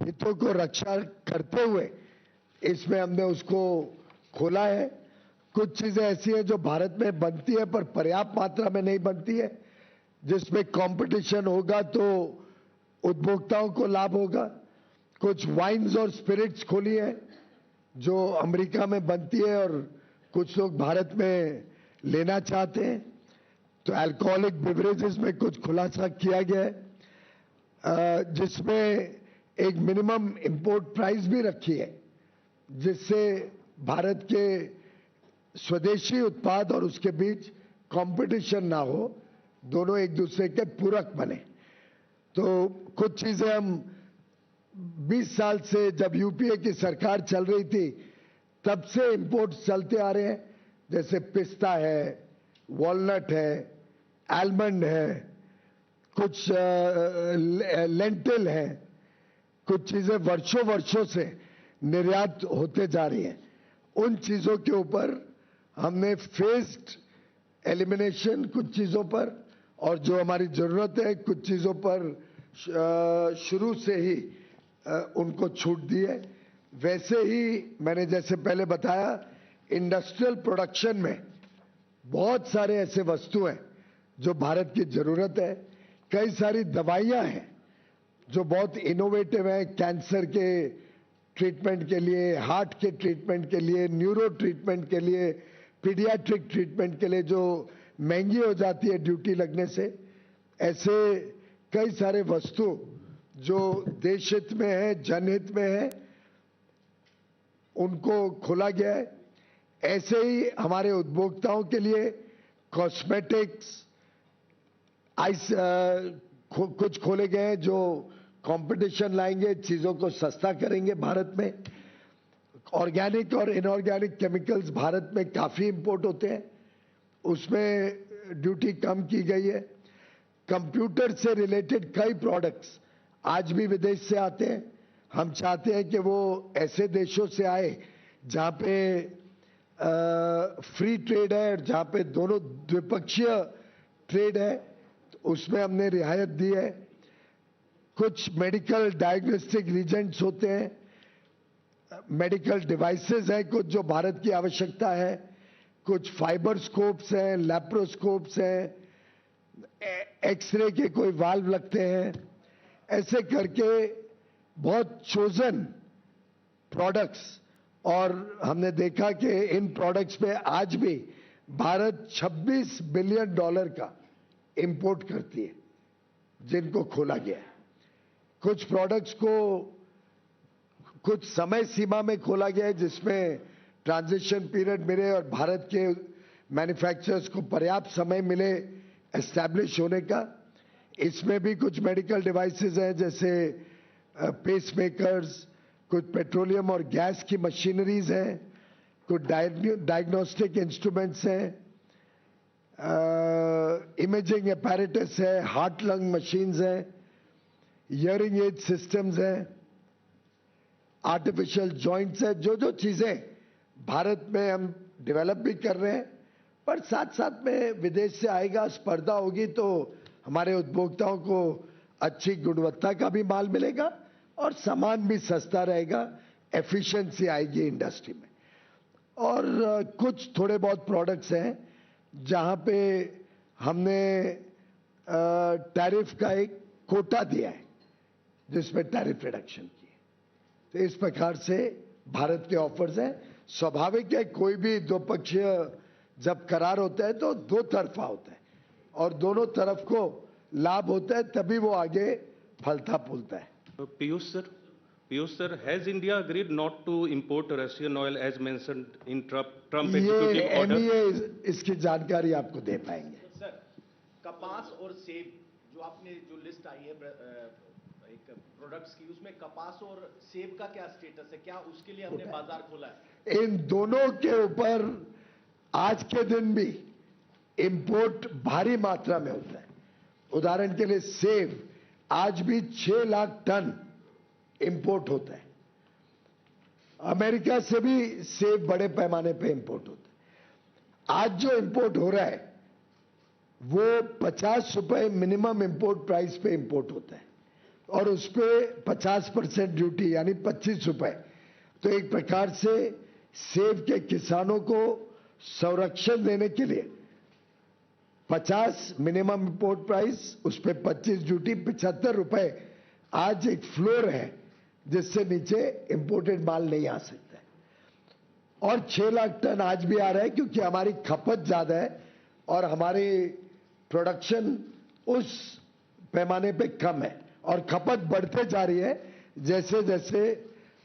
हितों को रक्षा करते हुए इसमें हमने उसको खोला है। कुछ चीजें ऐसी हैं जो भारत में बनती है पर पर्याप्त मात्रा में नहीं बनती है, जिसमें कंपटीशन होगा तो उपभोक्ताओं को लाभ होगा। कुछ वाइन्स और स्पिरिट्स खोली है जो अमेरिका में बनती है और कुछ लोग भारत में लेना चाहते हैं, तो अल्कोहलिक बिवरेजेस में कुछ खुलासा किया गया है जिसमें एक मिनिमम इंपोर्ट प्राइस भी रखी है जिससे भारत के स्वदेशी उत्पाद और उसके बीच कंपटीशन ना हो, दोनों एक दूसरे के पूरक बने। तो कुछ चीजें हम 20 साल से जब यूपीए की सरकार चल रही थी तब से इंपोर्ट चलते आ रहे हैं, जैसे पिस्ता है, वॉलनट है, आलमंड है, कुछ लेंटिल है, कुछ चीजें वर्षों वर्षों से निर्यात होते जा रही हैं। उन चीजों के ऊपर हमने फेस्ड एलिमिनेशन कुछ चीजों पर, और जो हमारी जरूरत है कुछ चीजों पर शुरू से ही उनको छूट दी है। वैसे ही मैंने जैसे पहले बताया, इंडस्ट्रियल प्रोडक्शन में बहुत सारे ऐसे वस्तु हैं जो भारत की जरूरत है। कई सारी दवाइयां हैं जो बहुत इनोवेटिव हैं, कैंसर के ट्रीटमेंट के लिए, हार्ट के ट्रीटमेंट के लिए, न्यूरो ट्रीटमेंट के लिए, पीडियाट्रिक ट्रीटमेंट के लिए, जो महंगी हो जाती है ड्यूटी लगने से। ऐसे कई सारे वस्तु जो देश हित में है, जनहित में है, उनको खोला गया है। ऐसे ही हमारे उपभोक्ताओं के लिए कॉस्मेटिक्स कुछ खोले गए हैं जो कंपटीशन लाएंगे, चीजों को सस्ता करेंगे भारत में। ऑर्गेनिक और इनऑर्गेनिक केमिकल्स भारत में काफी इंपोर्ट होते हैं, उसमें ड्यूटी कम की गई है। कंप्यूटर से रिलेटेड कई प्रोडक्ट्स आज भी विदेश से आते हैं। हम चाहते हैं कि वो ऐसे देशों से आए जहां पे फ्री ट्रेड है और जहां पे दोनों द्विपक्षीय ट्रेड है, तो उसमें हमने रियायत दी है। कुछ मेडिकल डायग्नोस्टिक रीजेंट्स होते हैं, मेडिकल डिवाइसेस हैं कुछ जो भारत की आवश्यकता है, कुछ फाइबर स्कोप्स हैं, लैप्रोस्कोप्स हैं, एक्सरे के कोई वाल्व लगते हैं। ऐसे करके बहुत चोजन प्रोडक्ट्स, और हमने देखा कि इन प्रोडक्ट्स पे आज भी भारत $26 बिलियन का इंपोर्ट करती है, जिनको खोला गया है। कुछ प्रोडक्ट्स को कुछ समय सीमा में खोला गया है जिसमें ट्रांजिशन पीरियड मिले और भारत के मैन्युफैक्चरर्स को पर्याप्त समय मिले एस्टैब्लिश होने का। इसमें भी कुछ मेडिकल डिवाइसेस हैं, जैसे पेसमेकर्स, कुछ पेट्रोलियम और गैस की मशीनरीज हैं, कुछ डायग्नोस्टिक इंस्ट्रूमेंट्स हैं, इमेजिंग अपैरेटस है, हार्ट लंग मशीन्स हैं, हियरिंग एड सिस्टम्स हैं, आर्टिफिशियल जॉइंट्स है। जो जो चीजें भारत में हम डेवलप भी कर रहे हैं, पर साथ साथ में विदेश से आएगा, स्पर्धा होगी, तो हमारे उपभोक्ताओं को अच्छी गुणवत्ता का भी माल मिलेगा और सामान भी सस्ता रहेगा, एफिशिएंसी आएगी इंडस्ट्री में। और कुछ थोड़े बहुत प्रोडक्ट्स हैं जहां पे हमने टैरिफ का एक कोटा दिया है जिसमें टैरिफ रिडक्शन की है। तो इस प्रकार से भारत के ऑफर्स हैं। स्वाभाविक है, कोई भी द्विपक्षीय जब करार होता है तो दो तरफा होता है और दोनों तरफ को लाभ होता है, तभी वो आगे फलता फूलता है। Piyush sir, has India agreed not to import Russian oil as mentioned in Trump ये executive order? MEA इसकी जानकारी आपको दे पाएंगे। सर, कपास और सेब जो आपने जो लिस्ट आई है एक प्रोडक्ट्स की, उसमें कपास और सेब का क्या स्टेटस है? क्या उसके लिए हमने बाजार खोला है? इन दोनों के ऊपर आज के दिन भी इंपोर्ट भारी मात्रा में होता है। उदाहरण के लिए सेब आज भी 6 लाख टन इंपोर्ट होता है। अमेरिका से भी सेब बड़े पैमाने पे इंपोर्ट होता है। आज जो इंपोर्ट हो रहा है वो 50 रुपए मिनिमम इंपोर्ट प्राइस पे इंपोर्ट होता है और उस पर 50% ड्यूटी यानी 25 रुपए। तो एक प्रकार से सेब के किसानों को संरक्षण देने के लिए 50 मिनिमम इंपोर्ट प्राइस, उस पर 25 ड्यूटी, 75 रुपए आज एक फ्लोर है जिससे नीचे इंपोर्टेड माल नहीं आ सकता है। और 6 लाख टन आज भी आ रहा है क्योंकि हमारी खपत ज्यादा है और हमारी प्रोडक्शन उस पैमाने पे कम है और खपत बढ़ते जा रही है जैसे जैसे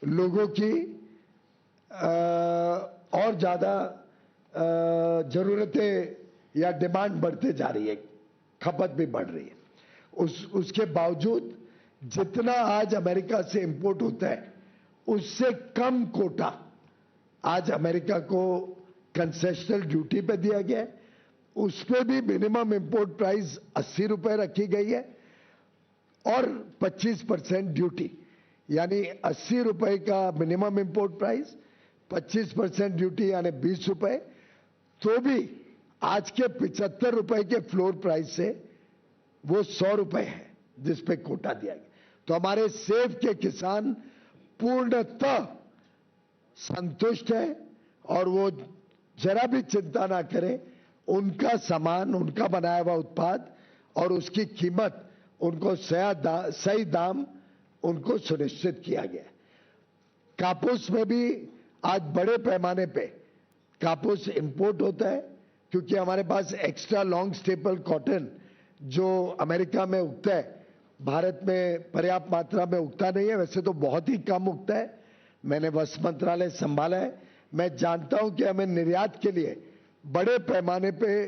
लोगों की और ज़्यादा ज़रूरतें या डिमांड बढ़ते जा रही है, खपत भी बढ़ रही है। उसके बावजूद जितना आज अमेरिका से इंपोर्ट होता है उससे कम कोटा आज अमेरिका को कंसेशनल ड्यूटी पे दिया गया है। उस पर भी मिनिमम इंपोर्ट प्राइस 80 रुपए रखी गई है और 25% ड्यूटी, यानी 80 रुपए का मिनिमम इंपोर्ट प्राइस, 25% ड्यूटी यानी 20 रुपए। तो भी आज के 75 रुपए के फ्लोर प्राइस से वो 100 रुपए है जिस पे कोटा दिया गया। तो हमारे सेब के किसान पूर्णतः संतुष्ट है और वो जरा भी चिंता ना करें। उनका सामान, उनका बनाया हुआ उत्पाद और उसकी कीमत उनको सही दाम उनको सुनिश्चित किया गया है। कापूस में भी आज बड़े पैमाने पे कापूस इंपोर्ट होता है क्योंकि हमारे पास एक्स्ट्रा लॉन्ग स्टेपल कॉटन जो अमेरिका में उगता है भारत में पर्याप्त मात्रा में उगता नहीं है। वैसे तो बहुत ही कम उगता है। मैंने वस्त्र मंत्रालय संभाला है, मैं जानता हूं कि हमें निर्यात के लिए बड़े पैमाने पे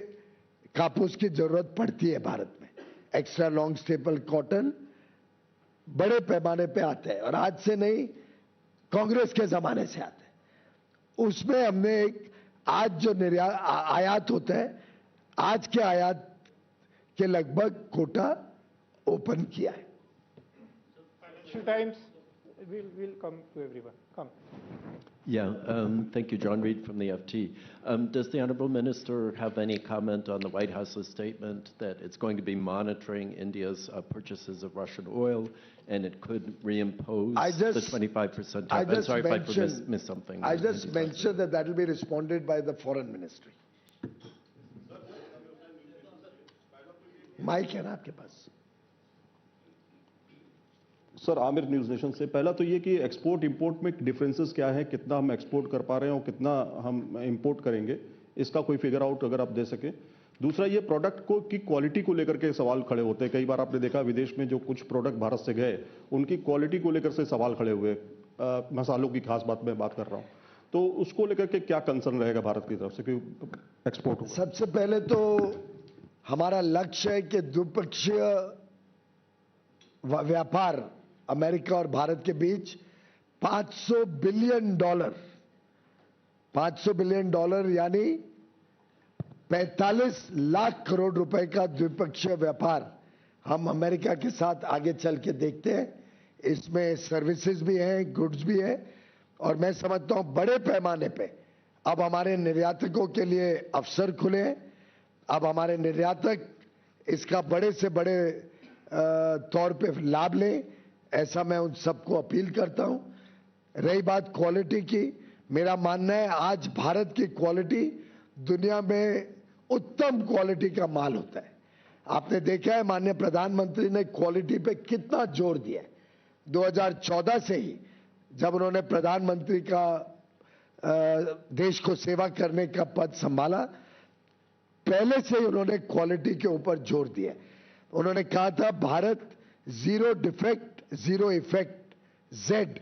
कापूस की जरूरत पड़ती है। भारत में एक्स्ट्रा लॉन्ग स्टेपल कॉटन बड़े पैमाने पे आता है और आज से नहीं, कांग्रेस के जमाने से आता है। उसमें हमने एक आज जो आयात होता है, आज के आयात के लगभग कोटा ओपन किया है। Financial Times, we'll come to everyone. Come. Yeah, thank you, John Reed from the FT. Does the Honourable Minister have any comment on the White House's statement that it's going to be monitoring India's purchases of Russian oil and it could reimpose the 25% tariff? I'm sorry if I missed something. I just mentioned that will be responded by the Foreign Ministry. Mic है ना आपके पास? Sir, Aamir News Nation से। पहला तो ये कि export import में डिफरेंसेस क्या है, कितना हम एक्सपोर्ट कर पा रहे हैं और कितना हम इंपोर्ट करेंगे, इसका कोई फिगर आउट अगर आप दे सके। दूसरा, ये प्रोडक्ट को की क्वालिटी को लेकर के सवाल खड़े होते हैं। कई बार आपने देखा विदेश में जो कुछ प्रोडक्ट भारत से गए उनकी क्वालिटी को लेकर से सवाल खड़े हुए। मसालों की खास बात मैं बात कर रहा हूँ, तो उसको लेकर के क्या कंसर्न रहेगा भारत की तरफ से कि एक्सपोर्ट हो? सबसे पहले तो हमारा लक्ष्य है कि द्विपक्षीय व्यापार अमेरिका और भारत के बीच $500 बिलियन यानी 45 लाख करोड़ रुपए का द्विपक्षीय व्यापार हम अमेरिका के साथ आगे चल के देखते हैं। इसमें सर्विसेज भी हैं, गुड्स भी हैं और मैं समझता हूं बड़े पैमाने पे अब हमारे निर्यातकों के लिए अवसर खुले हैं। अब हमारे निर्यातक इसका बड़े से बड़े तौर पे लाभ लें, ऐसा मैं उन सबको अपील करता हूं। रही बात क्वालिटी की, मेरा मानना है आज भारत की क्वालिटी दुनिया में उत्तम क्वालिटी का माल होता है। आपने देखा है माननीय प्रधानमंत्री ने क्वालिटी पे कितना जोर दिया है। 2014 से ही जब उन्होंने प्रधानमंत्री का देश को सेवा करने का पद संभाला, पहले से ही उन्होंने क्वालिटी के ऊपर जोर दिया। उन्होंने कहा था Bharat zero defect zero effect Z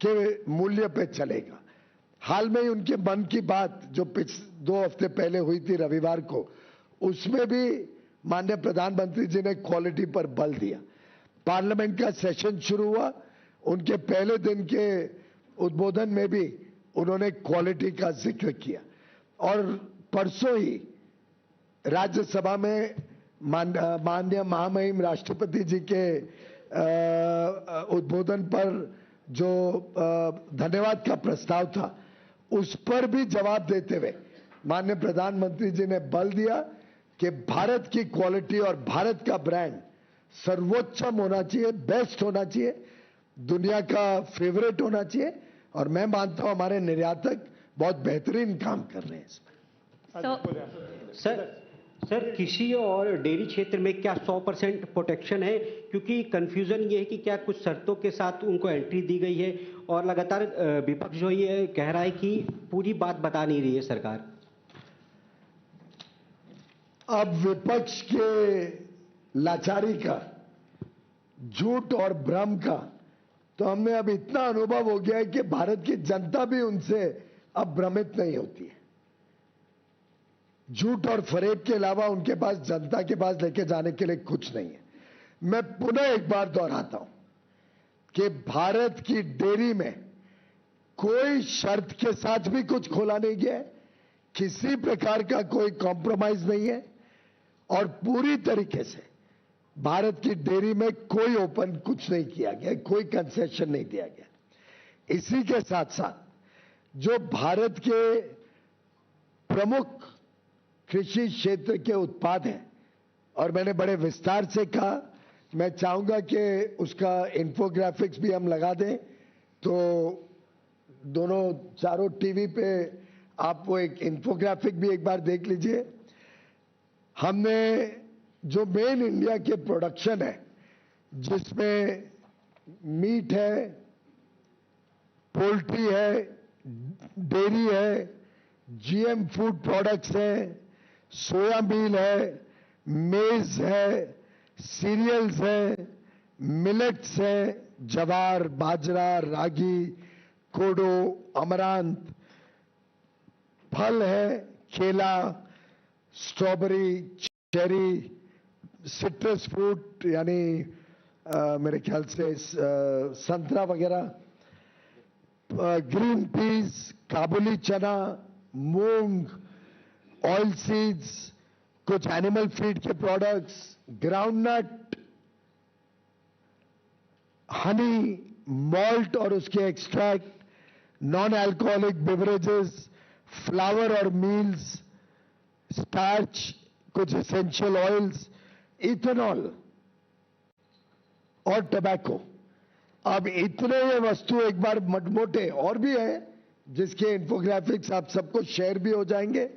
के मूल्य पे चलेगा। हाल में ही उनके मन की बात जो 2 हफ्ते पहले हुई थी रविवार को, उसमें भी माननीय प्रधानमंत्री जी ने क्वालिटी पर बल दिया। पार्लियामेंट का सेशन शुरू हुआ, उनके पहले दिन के उद्बोधन में भी उन्होंने क्वालिटी का जिक्र किया और परसों ही राज्यसभा में माननीय महामहिम राष्ट्रपति जी के उद्बोधन पर जो धन्यवाद का प्रस्ताव था, उस पर भी जवाब देते हुए माननीय प्रधानमंत्री जी ने बल दिया कि भारत की क्वालिटी और भारत का ब्रांड सर्वोच्चम होना चाहिए, बेस्ट होना चाहिए, दुनिया का फेवरेट होना चाहिए। और मैं मानता हूं हमारे निर्यातक बहुत बेहतरीन काम कर रहे हैं इसमें। सर, कृषि और डेयरी क्षेत्र में क्या 100% प्रोटेक्शन है? क्योंकि कंफ्यूजन ये है कि क्या कुछ शर्तों के साथ उनको एंट्री दी गई है और लगातार विपक्ष जो ये कह रहा है कि पूरी बात बता नहीं रही है सरकार। अब विपक्ष के लाचारी का, झूठ और भ्रम का तो हमें अब इतना अनुभव हो गया है कि भारत की जनता भी उनसे अब भ्रमित नहीं होती है। झूठ और फरेब के अलावा उनके पास जनता के पास लेके जाने के लिए कुछ नहीं है। मैं पुनः एक बार दोहराता हूं कि भारत की डेयरी में कोई शर्त के साथ भी कुछ खोला नहीं गया है, किसी प्रकार का कोई कॉम्प्रोमाइज नहीं है और पूरी तरीके से भारत की डेयरी में कोई ओपन कुछ नहीं किया गया, कोई कंसेशन नहीं दिया गया। इसी के साथ साथ जो भारत के प्रमुख कृषि क्षेत्र के उत्पाद हैं, और मैंने बड़े विस्तार से कहा, मैं चाहूंगा कि उसका इन्फोग्राफिक्स भी हम लगा दें, तो दोनों चारों टीवी पे आप वो एक इन्फोग्राफिक भी एक बार देख लीजिए। हमने जो मेन इंडिया के प्रोडक्शन है, जिसमें मीट है, पोल्ट्री है, डेयरी है, जीएम फूड प्रोडक्ट्स हैं, सोया मील है, मेज है, सीरियल्स है, मिलेट्स है, जवार, बाजरा, रागी, कोडो, अमरांत, फल है, केला, स्ट्रॉबेरी, चेरी, सिट्रस फ्रूट यानी मेरे ख्याल से संतरा वगैरह, ग्रीन पीस, काबुली चना, मूंग, ऑयल सीड्स, कुछ एनिमल फीड के प्रोडक्ट्स, ग्राउंडनट, हनी, मॉल्ट और उसके extract, non alcoholic beverages, flower और मील्स, स्टार्च, कुछ एसेंशियल ऑयल्स, इथेनॉल और टबैको। अब इतने ये वस्तु एक बार मोटे और भी है, जिसके इन्फोग्राफिक्स आप सबको शेयर भी हो जाएंगे,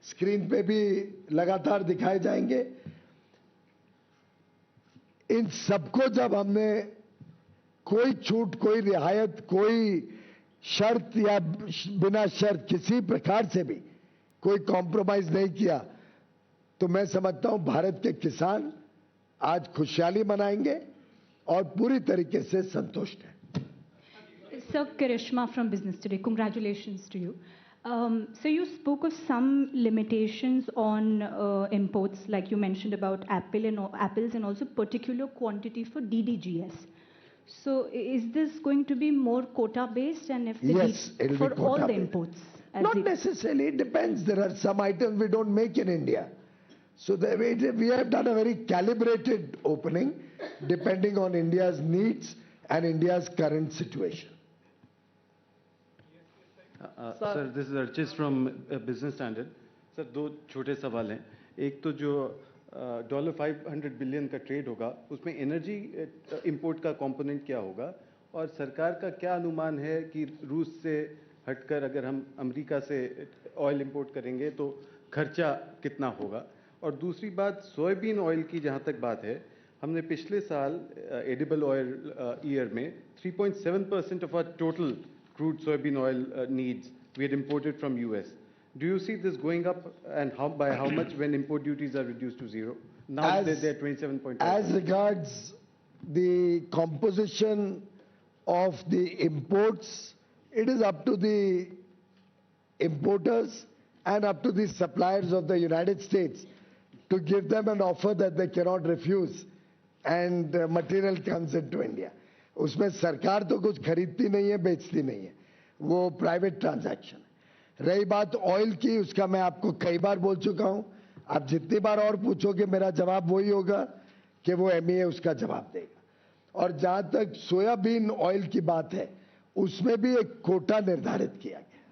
स्क्रीन पे भी लगातार दिखाए जाएंगे। इन सबको जब हमने कोई छूट, कोई रियायत, कोई शर्त या बिना शर्त किसी प्रकार से भी कोई कॉम्प्रोमाइज नहीं किया, तो मैं समझता हूं भारत के किसान आज खुशहाली मनाएंगे और पूरी तरीके से संतुष्ट हैं। Sir, Karishma from Business Today, congratulations to you. So you spoke of some limitations on imports, like you mentioned about apples and also particular quantity for DDGS. So is this going to be more quota based, and if yes, it'll for be quota all the based. imports? Not necessarily, it depends. There are some items we don't make in India. So we have done a very calibrated opening depending on India's needs and India's current situation. Sir, this is Archis from Business Standard. Sir, दो छोटे सवाल हैं. एक तो जो $500 billion का trade होगा, उसमें एनर्जी इंपोर्ट का कंपोनेंट क्या होगा, और सरकार का क्या अनुमान है कि रूस से हटकर अगर हम अमेरिका से ऑयल इंपोर्ट करेंगे तो खर्चा कितना होगा. और दूसरी बात, सोयाबीन ऑयल की जहाँ तक बात है, हमने पिछले साल एडिबल ऑयल ईयर में 3.7% of our total crude soybean oil needs we had imported from US. Do you see this going up, and by how much when import duties are reduced to zero? Now they're 27.5%. As regards the composition of the imports, it is up to the importers and up to the suppliers of the United States to give them an offer that they cannot refuse, and material comes into India. उसमें सरकार तो कुछ खरीदती नहीं है, बेचती नहीं है, वो प्राइवेट ट्रांजैक्शन है। रही बात ऑयल की, उसका मैं आपको कई बार बोल चुका हूं, आप जितनी बार और पूछोगे मेरा जवाब वही होगा कि वो MEA उसका जवाब देगा। और जहां तक सोयाबीन ऑयल की बात है, उसमें भी एक कोटा निर्धारित किया गया।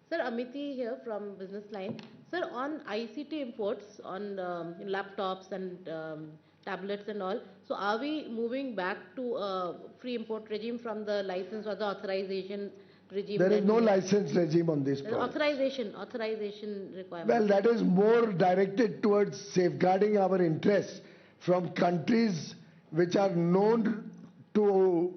Sir, Amity here from Business Line. Sir, on ICT imports, on laptops and tablets and all, so are we moving back to a free import regime from the license or the authorization regime? There is no license regime on this product. Authorization requirement. Well, that is more directed towards safeguarding our interests from countries which are known to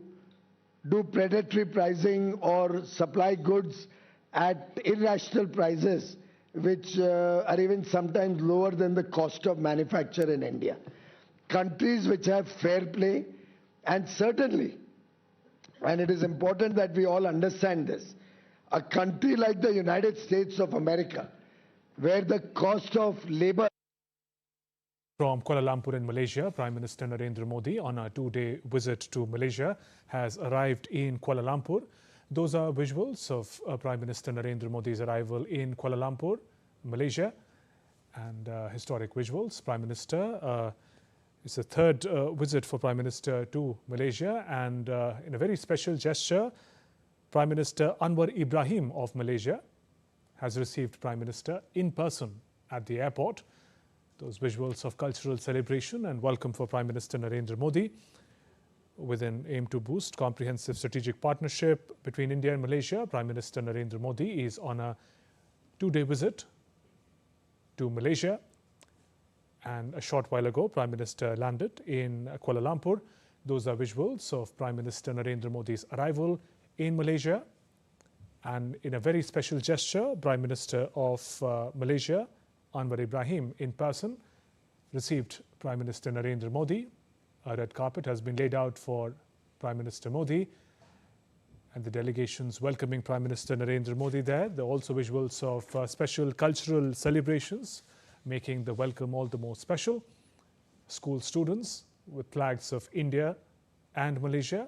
do predatory pricing or supply goods at irrational prices which are even sometimes lower than the cost of manufacture in India. Countries which have fair play, and certainly, and it is important that we all understand this, a country like the United States of America, where the cost of labor. From Kuala Lumpur in Malaysia, Prime Minister Narendra Modi on a two-day visit to Malaysia has arrived in Kuala Lumpur. Those are visuals of Prime Minister Narendra Modi's arrival in Kuala Lumpur, Malaysia, and historic visuals. Prime Minister, it's the third visit for Prime Minister to Malaysia, and in a very special gesture, Prime Minister Anwar Ibrahim of Malaysia has received Prime Minister in person at the airport. Those visuals of cultural celebration and welcome for Prime Minister Narendra Modi with an aim to boost comprehensive strategic partnership between India and Malaysia. Prime Minister Narendra Modi is on a two-day visit to Malaysia, and a short while ago Prime Minister landed in Kuala Lumpur. Those are visuals of Prime Minister Narendra Modi's arrival in Malaysia, and in a very special gesture, Prime Minister of Malaysia Anwar Ibrahim in person received Prime Minister Narendra Modi. A red carpet has been laid out for Prime Minister Modi, and the delegations welcoming Prime Minister Narendra Modi there. There are also visuals of special cultural celebrations, making the welcome all the more special. School students with flags of India and Malaysia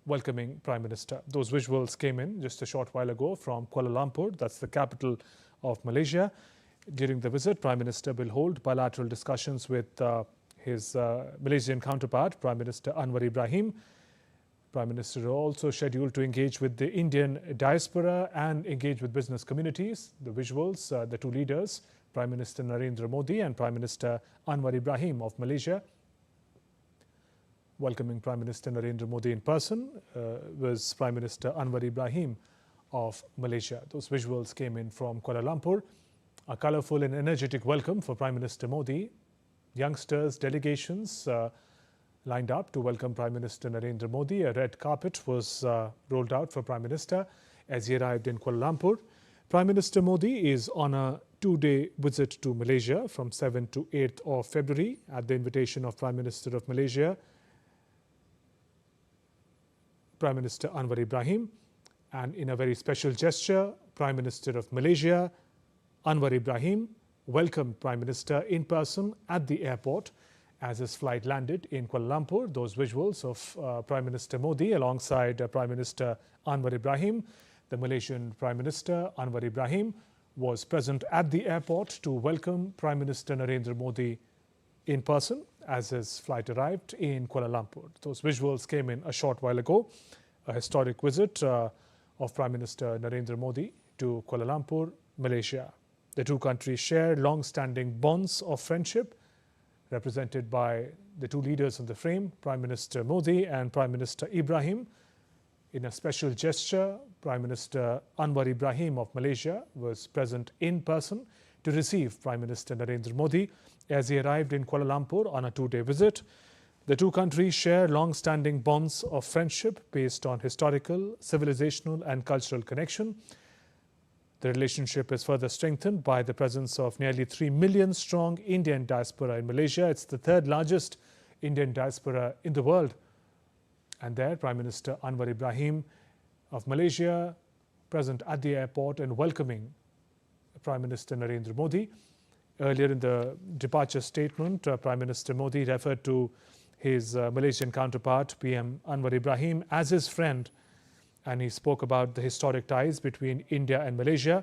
welcoming Prime Minister. Those visuals came in just a short while ago from Kuala Lumpur, that's the capital of Malaysia. During the visit, Prime Minister will hold bilateral discussions with his Malaysian counterpart, Prime Minister Anwar Ibrahim. Prime Minister also scheduled to engage with the Indian diaspora and engage with business communities. The visuals, the two leaders, Prime Minister Narendra Modi and Prime Minister Anwar Ibrahim of Malaysia, welcoming Prime Minister Narendra Modi in person was Prime Minister Anwar Ibrahim of Malaysia. Those visuals came in from Kuala Lumpur. A colourful and energetic welcome for Prime Minister Modi. Youngsters, delegations lined up to welcome Prime Minister Narendra Modi. A red carpet was rolled out for Prime Minister as he arrived in Kuala Lumpur. Prime Minister Modi is on a two-day visit to Malaysia from 7th to 8th of February at the invitation of Prime Minister of Malaysia, Prime Minister Anwar Ibrahim. And in a very special gesture, Prime Minister of Malaysia, Anwar Ibrahim, welcomed Prime Minister in person at the airport as his flight landed in Kuala Lumpur. Those visuals of Prime Minister Modi alongside Prime Minister Anwar Ibrahim. The Malaysian Prime Minister Anwar Ibrahim was present at the airport to welcome Prime Minister Narendra Modi in person as his flight arrived in Kuala Lumpur. Those visuals came in a short while ago. A historic visit of Prime Minister Narendra Modi to Kuala Lumpur, Malaysia. The two countries share long-standing bonds of friendship, represented by the two leaders in the frame, Prime Minister Modi and Prime Minister Ibrahim. In a special gesture, Prime Minister Anwar Ibrahim of Malaysia was present in person to receive Prime Minister Narendra Modi as he arrived in Kuala Lumpur on a two-day visit. The two countries share long-standing bonds of friendship based on historical, civilizational and cultural connection. The relationship is further strengthened by the presence of nearly 3 million strong Indian diaspora in Malaysia. It's the third largest Indian diaspora in the world. And there, Prime Minister Anwar Ibrahim of Malaysia present at the airport and welcoming Prime Minister Narendra Modi. Earlier in the departure statement, Prime Minister Modi referred to his Malaysian counterpart, PM Anwar Ibrahim, as his friend, and he spoke about the historic ties between India and Malaysia.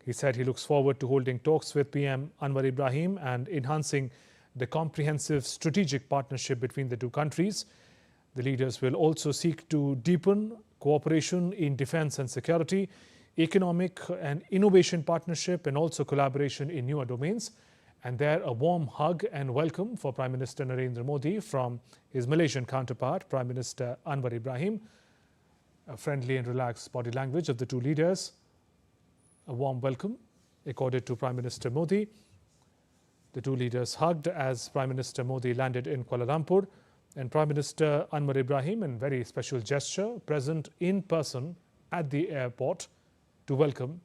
He said he looks forward to holding talks with PM Anwar Ibrahim and enhancing the comprehensive strategic partnership between the two countries. The leaders will also seek to deepen cooperation in defense and security, economic and innovation partnership, and also collaboration in newer domains. And there, a warm hug and welcome for Prime Minister Narendra Modi from his Malaysian counterpart, Prime Minister Anwar Ibrahim. A friendly and relaxed body language of the two leaders. A warm welcome accorded to Prime Minister Modi. The two leaders hugged as Prime Minister Modi landed in Kuala Lumpur, and Prime Minister Anwar Ibrahim, in very special gesture, present in person at the airport to welcome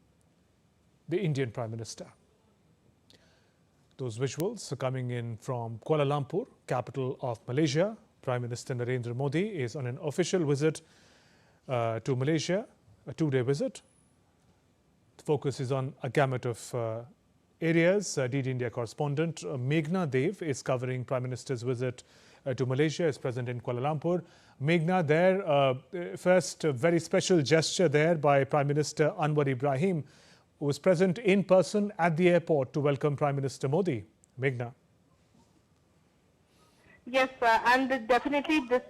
the Indian Prime Minister. Those visuals are coming in from Kuala Lumpur, capital of Malaysia. Prime Minister Narendra Modi is on an official visit to Malaysia, a 2-day visit. The focus is on a gamut of areas. DD India correspondent Meghna Dev is covering Prime Minister's visit to Malaysia, is present in Kuala Lumpur. Meghna, there, first very special gesture there by Prime Minister Anwar Ibrahim, who was present in person at the airport to welcome Prime Minister Modi. Meghna. Yes, and definitely this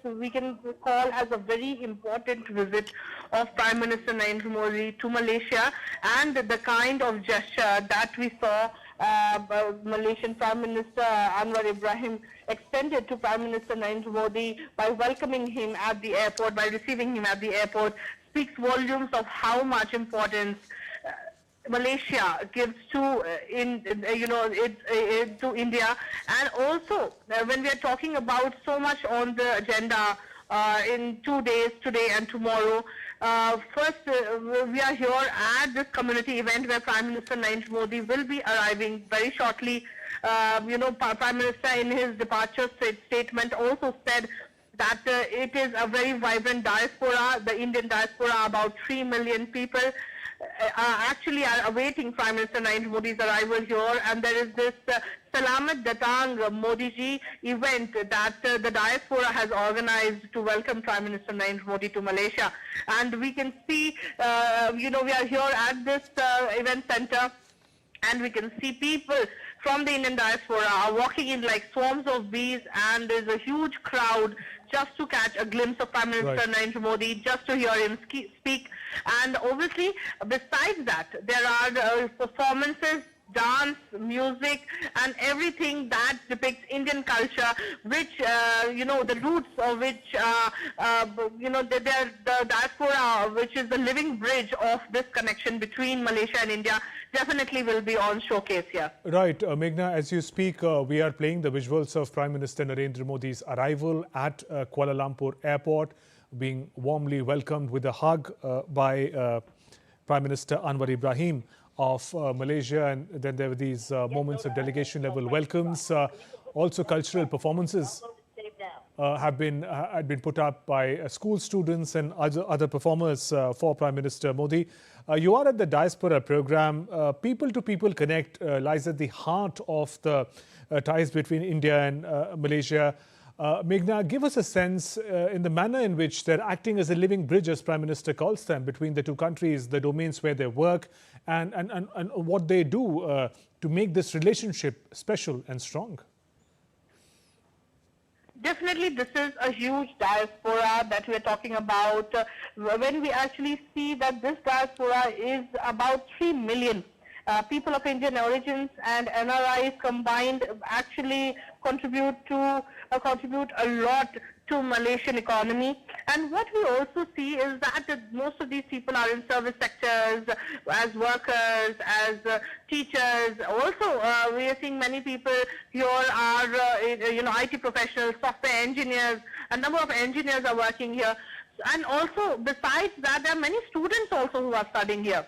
we can call as a very important visit of Prime Minister Narendra Modi to Malaysia, and the kind of gesture that we saw Malaysian Prime Minister Anwar Ibrahim extended to Prime Minister Narendra Modi by welcoming him at the airport, by receiving him at the airport, speaks volumes of how much importance Malaysia gives to to India. And also when we are talking about so much on the agenda in 2 days, today and tomorrow, first we are here at this community event where Prime Minister Narendra Modi will be arriving very shortly. Prime Minister in his departure statement also said that it is a very vibrant diaspora, the Indian diaspora, about 3 million people actually are awaiting Prime Minister Narendra Modi's arrival here, and there is this Salamat Datang Modi Ji event that the diaspora has organized to welcome Prime Minister Narendra Modi to Malaysia. And we can see, we are here at this event center, and we can see people from the Indian diaspora are walking in like swarms of bees, and there's a huge crowd just to catch a glimpse of Prime Minister Narendra Modi, just to hear him speak. And obviously, besides that, there are performances, dance, music, and everything that depicts Indian culture, which, the roots of which, the diaspora, which is the living bridge of this connection between Malaysia and India, definitely will be on showcase here. Right, Meghna, as you speak, we are playing the visuals of Prime Minister Narendra Modi's arrival at Kuala Lumpur Airport, being warmly welcomed with a hug by Prime Minister Anwar Ibrahim of Malaysia, and then there were these moments of delegation level welcomes. Also cultural performances had been put up by school students and other performers for Prime Minister Modi. You are at the Diaspora program. People to people connect lies at the heart of the ties between India and Malaysia. Meghna, give us a sense in the manner in which they're acting as a living bridge, as Prime Minister calls them, between the two countries, the domains where they work, and what they do to make this relationship special and strong. Definitely, this is a huge diaspora that we are talking about. When we actually see that this diaspora is about 3 million people of Indian origins and NRIs combined, actually contribute a lot to Malaysian economy. And what we also see is that most of these people are in service sectors, as workers, as teachers. Also, we are seeing many people here are, IT professionals, software engineers. A number of engineers are working here. And also, besides that, there are many students also who are studying here.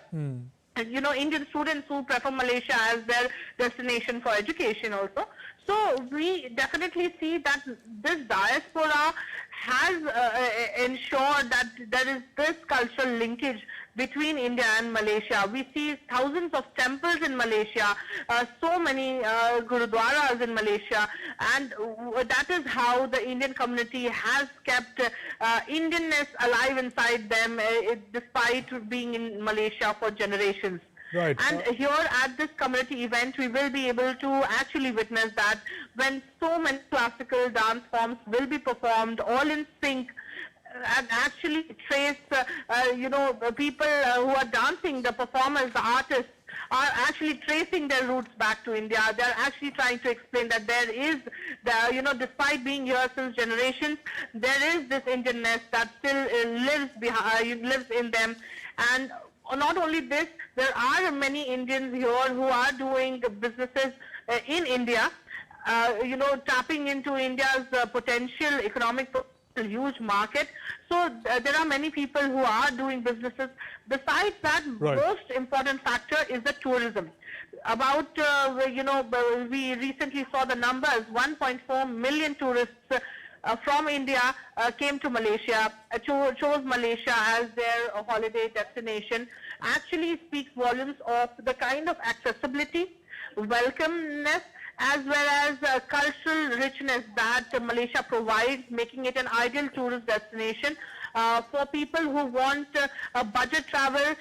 Indian students who prefer Malaysia as their destination for education also. So we definitely see that this diaspora has ensured that there is this cultural linkage between India and Malaysia. We see thousands of temples in Malaysia, so many gurudwaras in Malaysia, and that is how the Indian community has kept Indianness alive inside them, despite being in Malaysia for generations. Right. And here at this community event, we will be able to actually witness that when so many classical dance forms will be performed all in sync, and actually trace, people who are dancing, the performers, the artists, are actually tracing their roots back to India. They're actually trying to explain that there is, despite being here since generations, there is this Indianness that still lives in them. And not only this, there are many Indians here who are doing businesses in India, tapping into India's potential, economic potential, a huge market. So there are many people who are doing businesses. Besides that, Right. most important factor is the tourism. About, we recently saw the numbers, 1.4 million tourists from India came to Malaysia, chose Malaysia as their holiday destination. Actually speaks volumes of the kind of accessibility, welcomeness, as well as cultural richness that Malaysia provides, making it an ideal tourist destination for people who want a budget travel,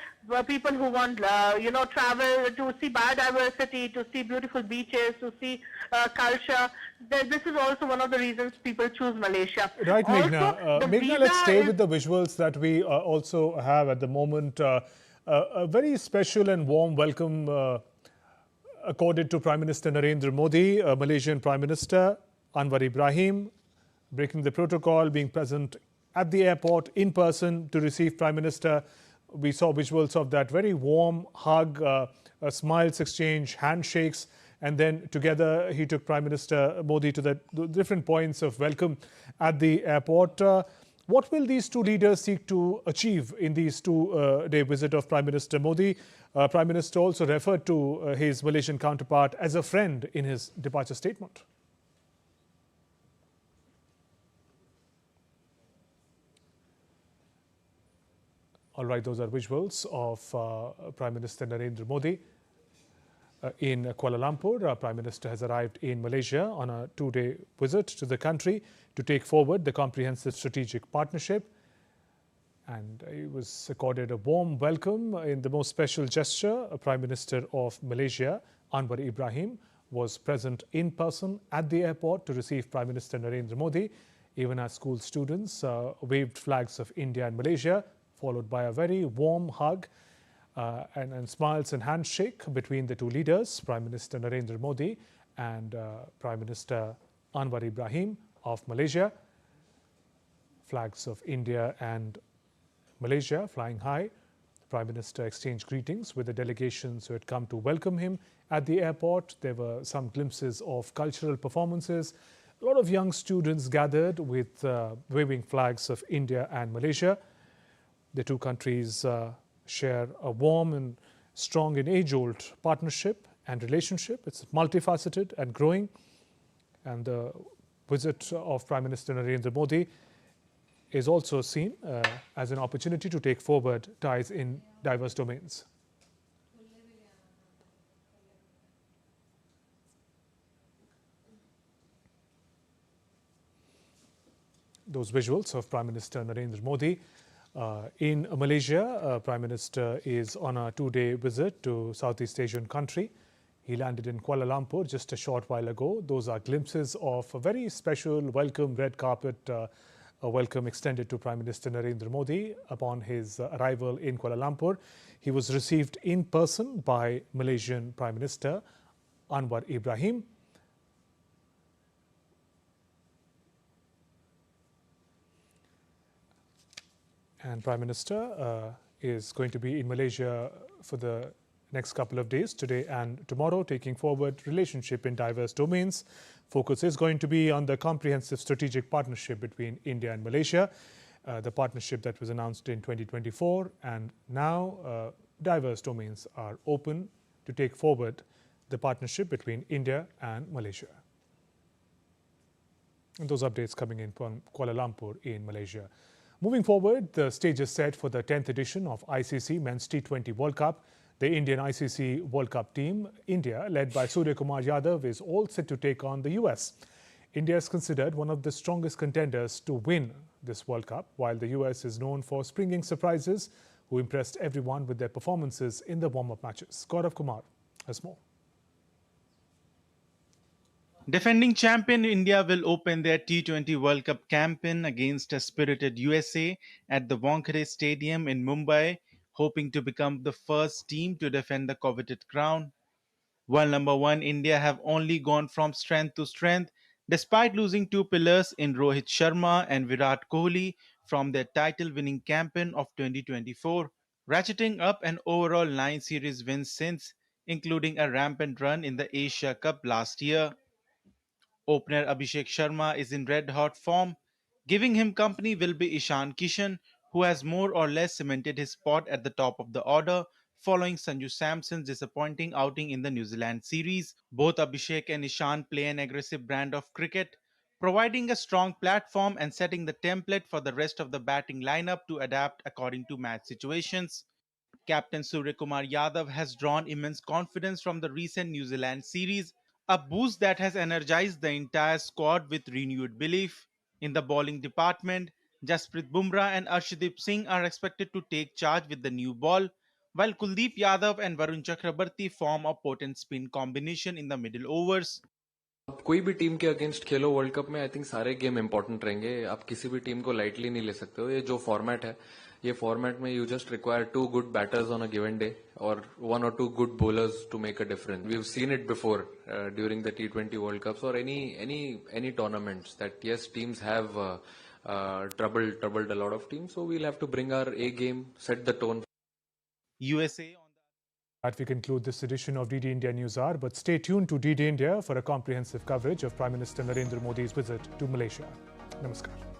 people who want, travel to see biodiversity, to see beautiful beaches, to see culture. This is also one of the reasons people choose Malaysia. Right, Meghna. Also, the Meghna, let's visa stay is- with the visuals that we also have at the moment. A very special and warm welcome accorded to Prime Minister Narendra Modi, Malaysian Prime Minister Anwar Ibrahim, breaking the protocol, being present at the airport in person to receive Prime Minister. We saw visuals of that very warm hug, smiles exchange, handshakes, and then together he took Prime Minister Modi to the different points of welcome at the airport. What will these two leaders seek to achieve in these two-day visit of Prime Minister Modi? Prime Minister also referred to his Malaysian counterpart as a friend in his departure statement. All right, those are visuals of Prime Minister Narendra Modi in Kuala Lumpur. Prime Minister has arrived in Malaysia on a two-day visit to the country to take forward the comprehensive strategic partnership. And he was accorded a warm welcome in the most special gesture. Prime Minister of Malaysia, Anwar Ibrahim, was present in person at the airport to receive Prime Minister Narendra Modi, even as school students waved flags of India and Malaysia, followed by a very warm hug and smiles and handshake between the two leaders, Prime Minister Narendra Modi and Prime Minister Anwar Ibrahim of Malaysia. Flags of India and Malaysia flying high. The Prime Minister exchanged greetings with the delegations who had come to welcome him at the airport. There were some glimpses of cultural performances. A lot of young students gathered with waving flags of India and Malaysia. The two countries share a warm and strong and age-old partnership and relationship. It's multifaceted and growing. And the visit of Prime Minister Narendra Modi is also seen as an opportunity to take forward ties in diverse domains. Those visuals of Prime Minister Narendra Modi in Malaysia. Prime Minister is on a two-day visit to Southeast Asian country. He landed in Kuala Lumpur just a short while ago. Those are glimpses of a very special welcome, red carpet a welcome extended to Prime Minister Narendra Modi upon his arrival in Kuala Lumpur. He was received in person by Malaysian Prime Minister Anwar Ibrahim. And Prime Minister is going to be in Malaysia for the next couple of days, today and tomorrow, taking forward relationship in diverse domains. Focus is going to be on the comprehensive strategic partnership between India and Malaysia, the partnership that was announced in 2024. And now diverse domains are open to take forward the partnership between India and Malaysia. And those updates coming in from Kuala Lumpur in Malaysia. Moving forward, the stage is set for the 10th edition of ICC Men's T20 World Cup. The Indian ICC World Cup team, India, led by Surya Kumar Yadav, is all set to take on the US. India is considered one of the strongest contenders to win this World Cup, while the US is known for springing surprises who impressed everyone with their performances in the warm-up matches. Gaurav Kumar has more. Defending champion India will open their T20 World Cup campaign against a spirited USA at the Wankhede Stadium in Mumbai, hoping to become the first team to defend the coveted crown. While number one India have only gone from strength to strength, despite losing two pillars in Rohit Sharma and Virat Kohli from their title-winning campaign of 2024, ratcheting up an overall 9 series wins since, including a rampant run in the Asia Cup last year. Opener Abhishek Sharma is in red-hot form. Giving him company will be Ishan Kishan, who has more or less cemented his spot at the top of the order following Sanju Samson's disappointing outing in the New Zealand series. Both Abhishek and Ishan play an aggressive brand of cricket, providing a strong platform and setting the template for the rest of the batting lineup to adapt according to match situations. Captain Suryakumar Yadav has drawn immense confidence from the recent New Zealand series, a boost that has energized the entire squad with renewed belief. In the bowling department, Jasprit Bumrah and Arshdeep Singh are expected to take charge with the new ball, while Kuldeep Yadav and Varun Chakrabarti form a potent spin combination in the middle overs. कोई भी team के against खेलो world cup में, I think सारे game important रहेंगे. आप किसी भी team को लाइटली नहीं ले सकते हो. ये जो फॉर्मेट है, ये फॉर्मेट में you just require 2 good batters on a given day और 1 or 2 good bowlers to make a difference. We have seen it before during the T20 world cups और any tournaments that yes, teams have troubled a lot of teams, so we'll have to bring our A game, set the tone. USA. That we conclude this edition of DD India News Hour, but stay tuned to DD India for a comprehensive coverage of Prime Minister Narendra Modi's visit to Malaysia. Namaskar.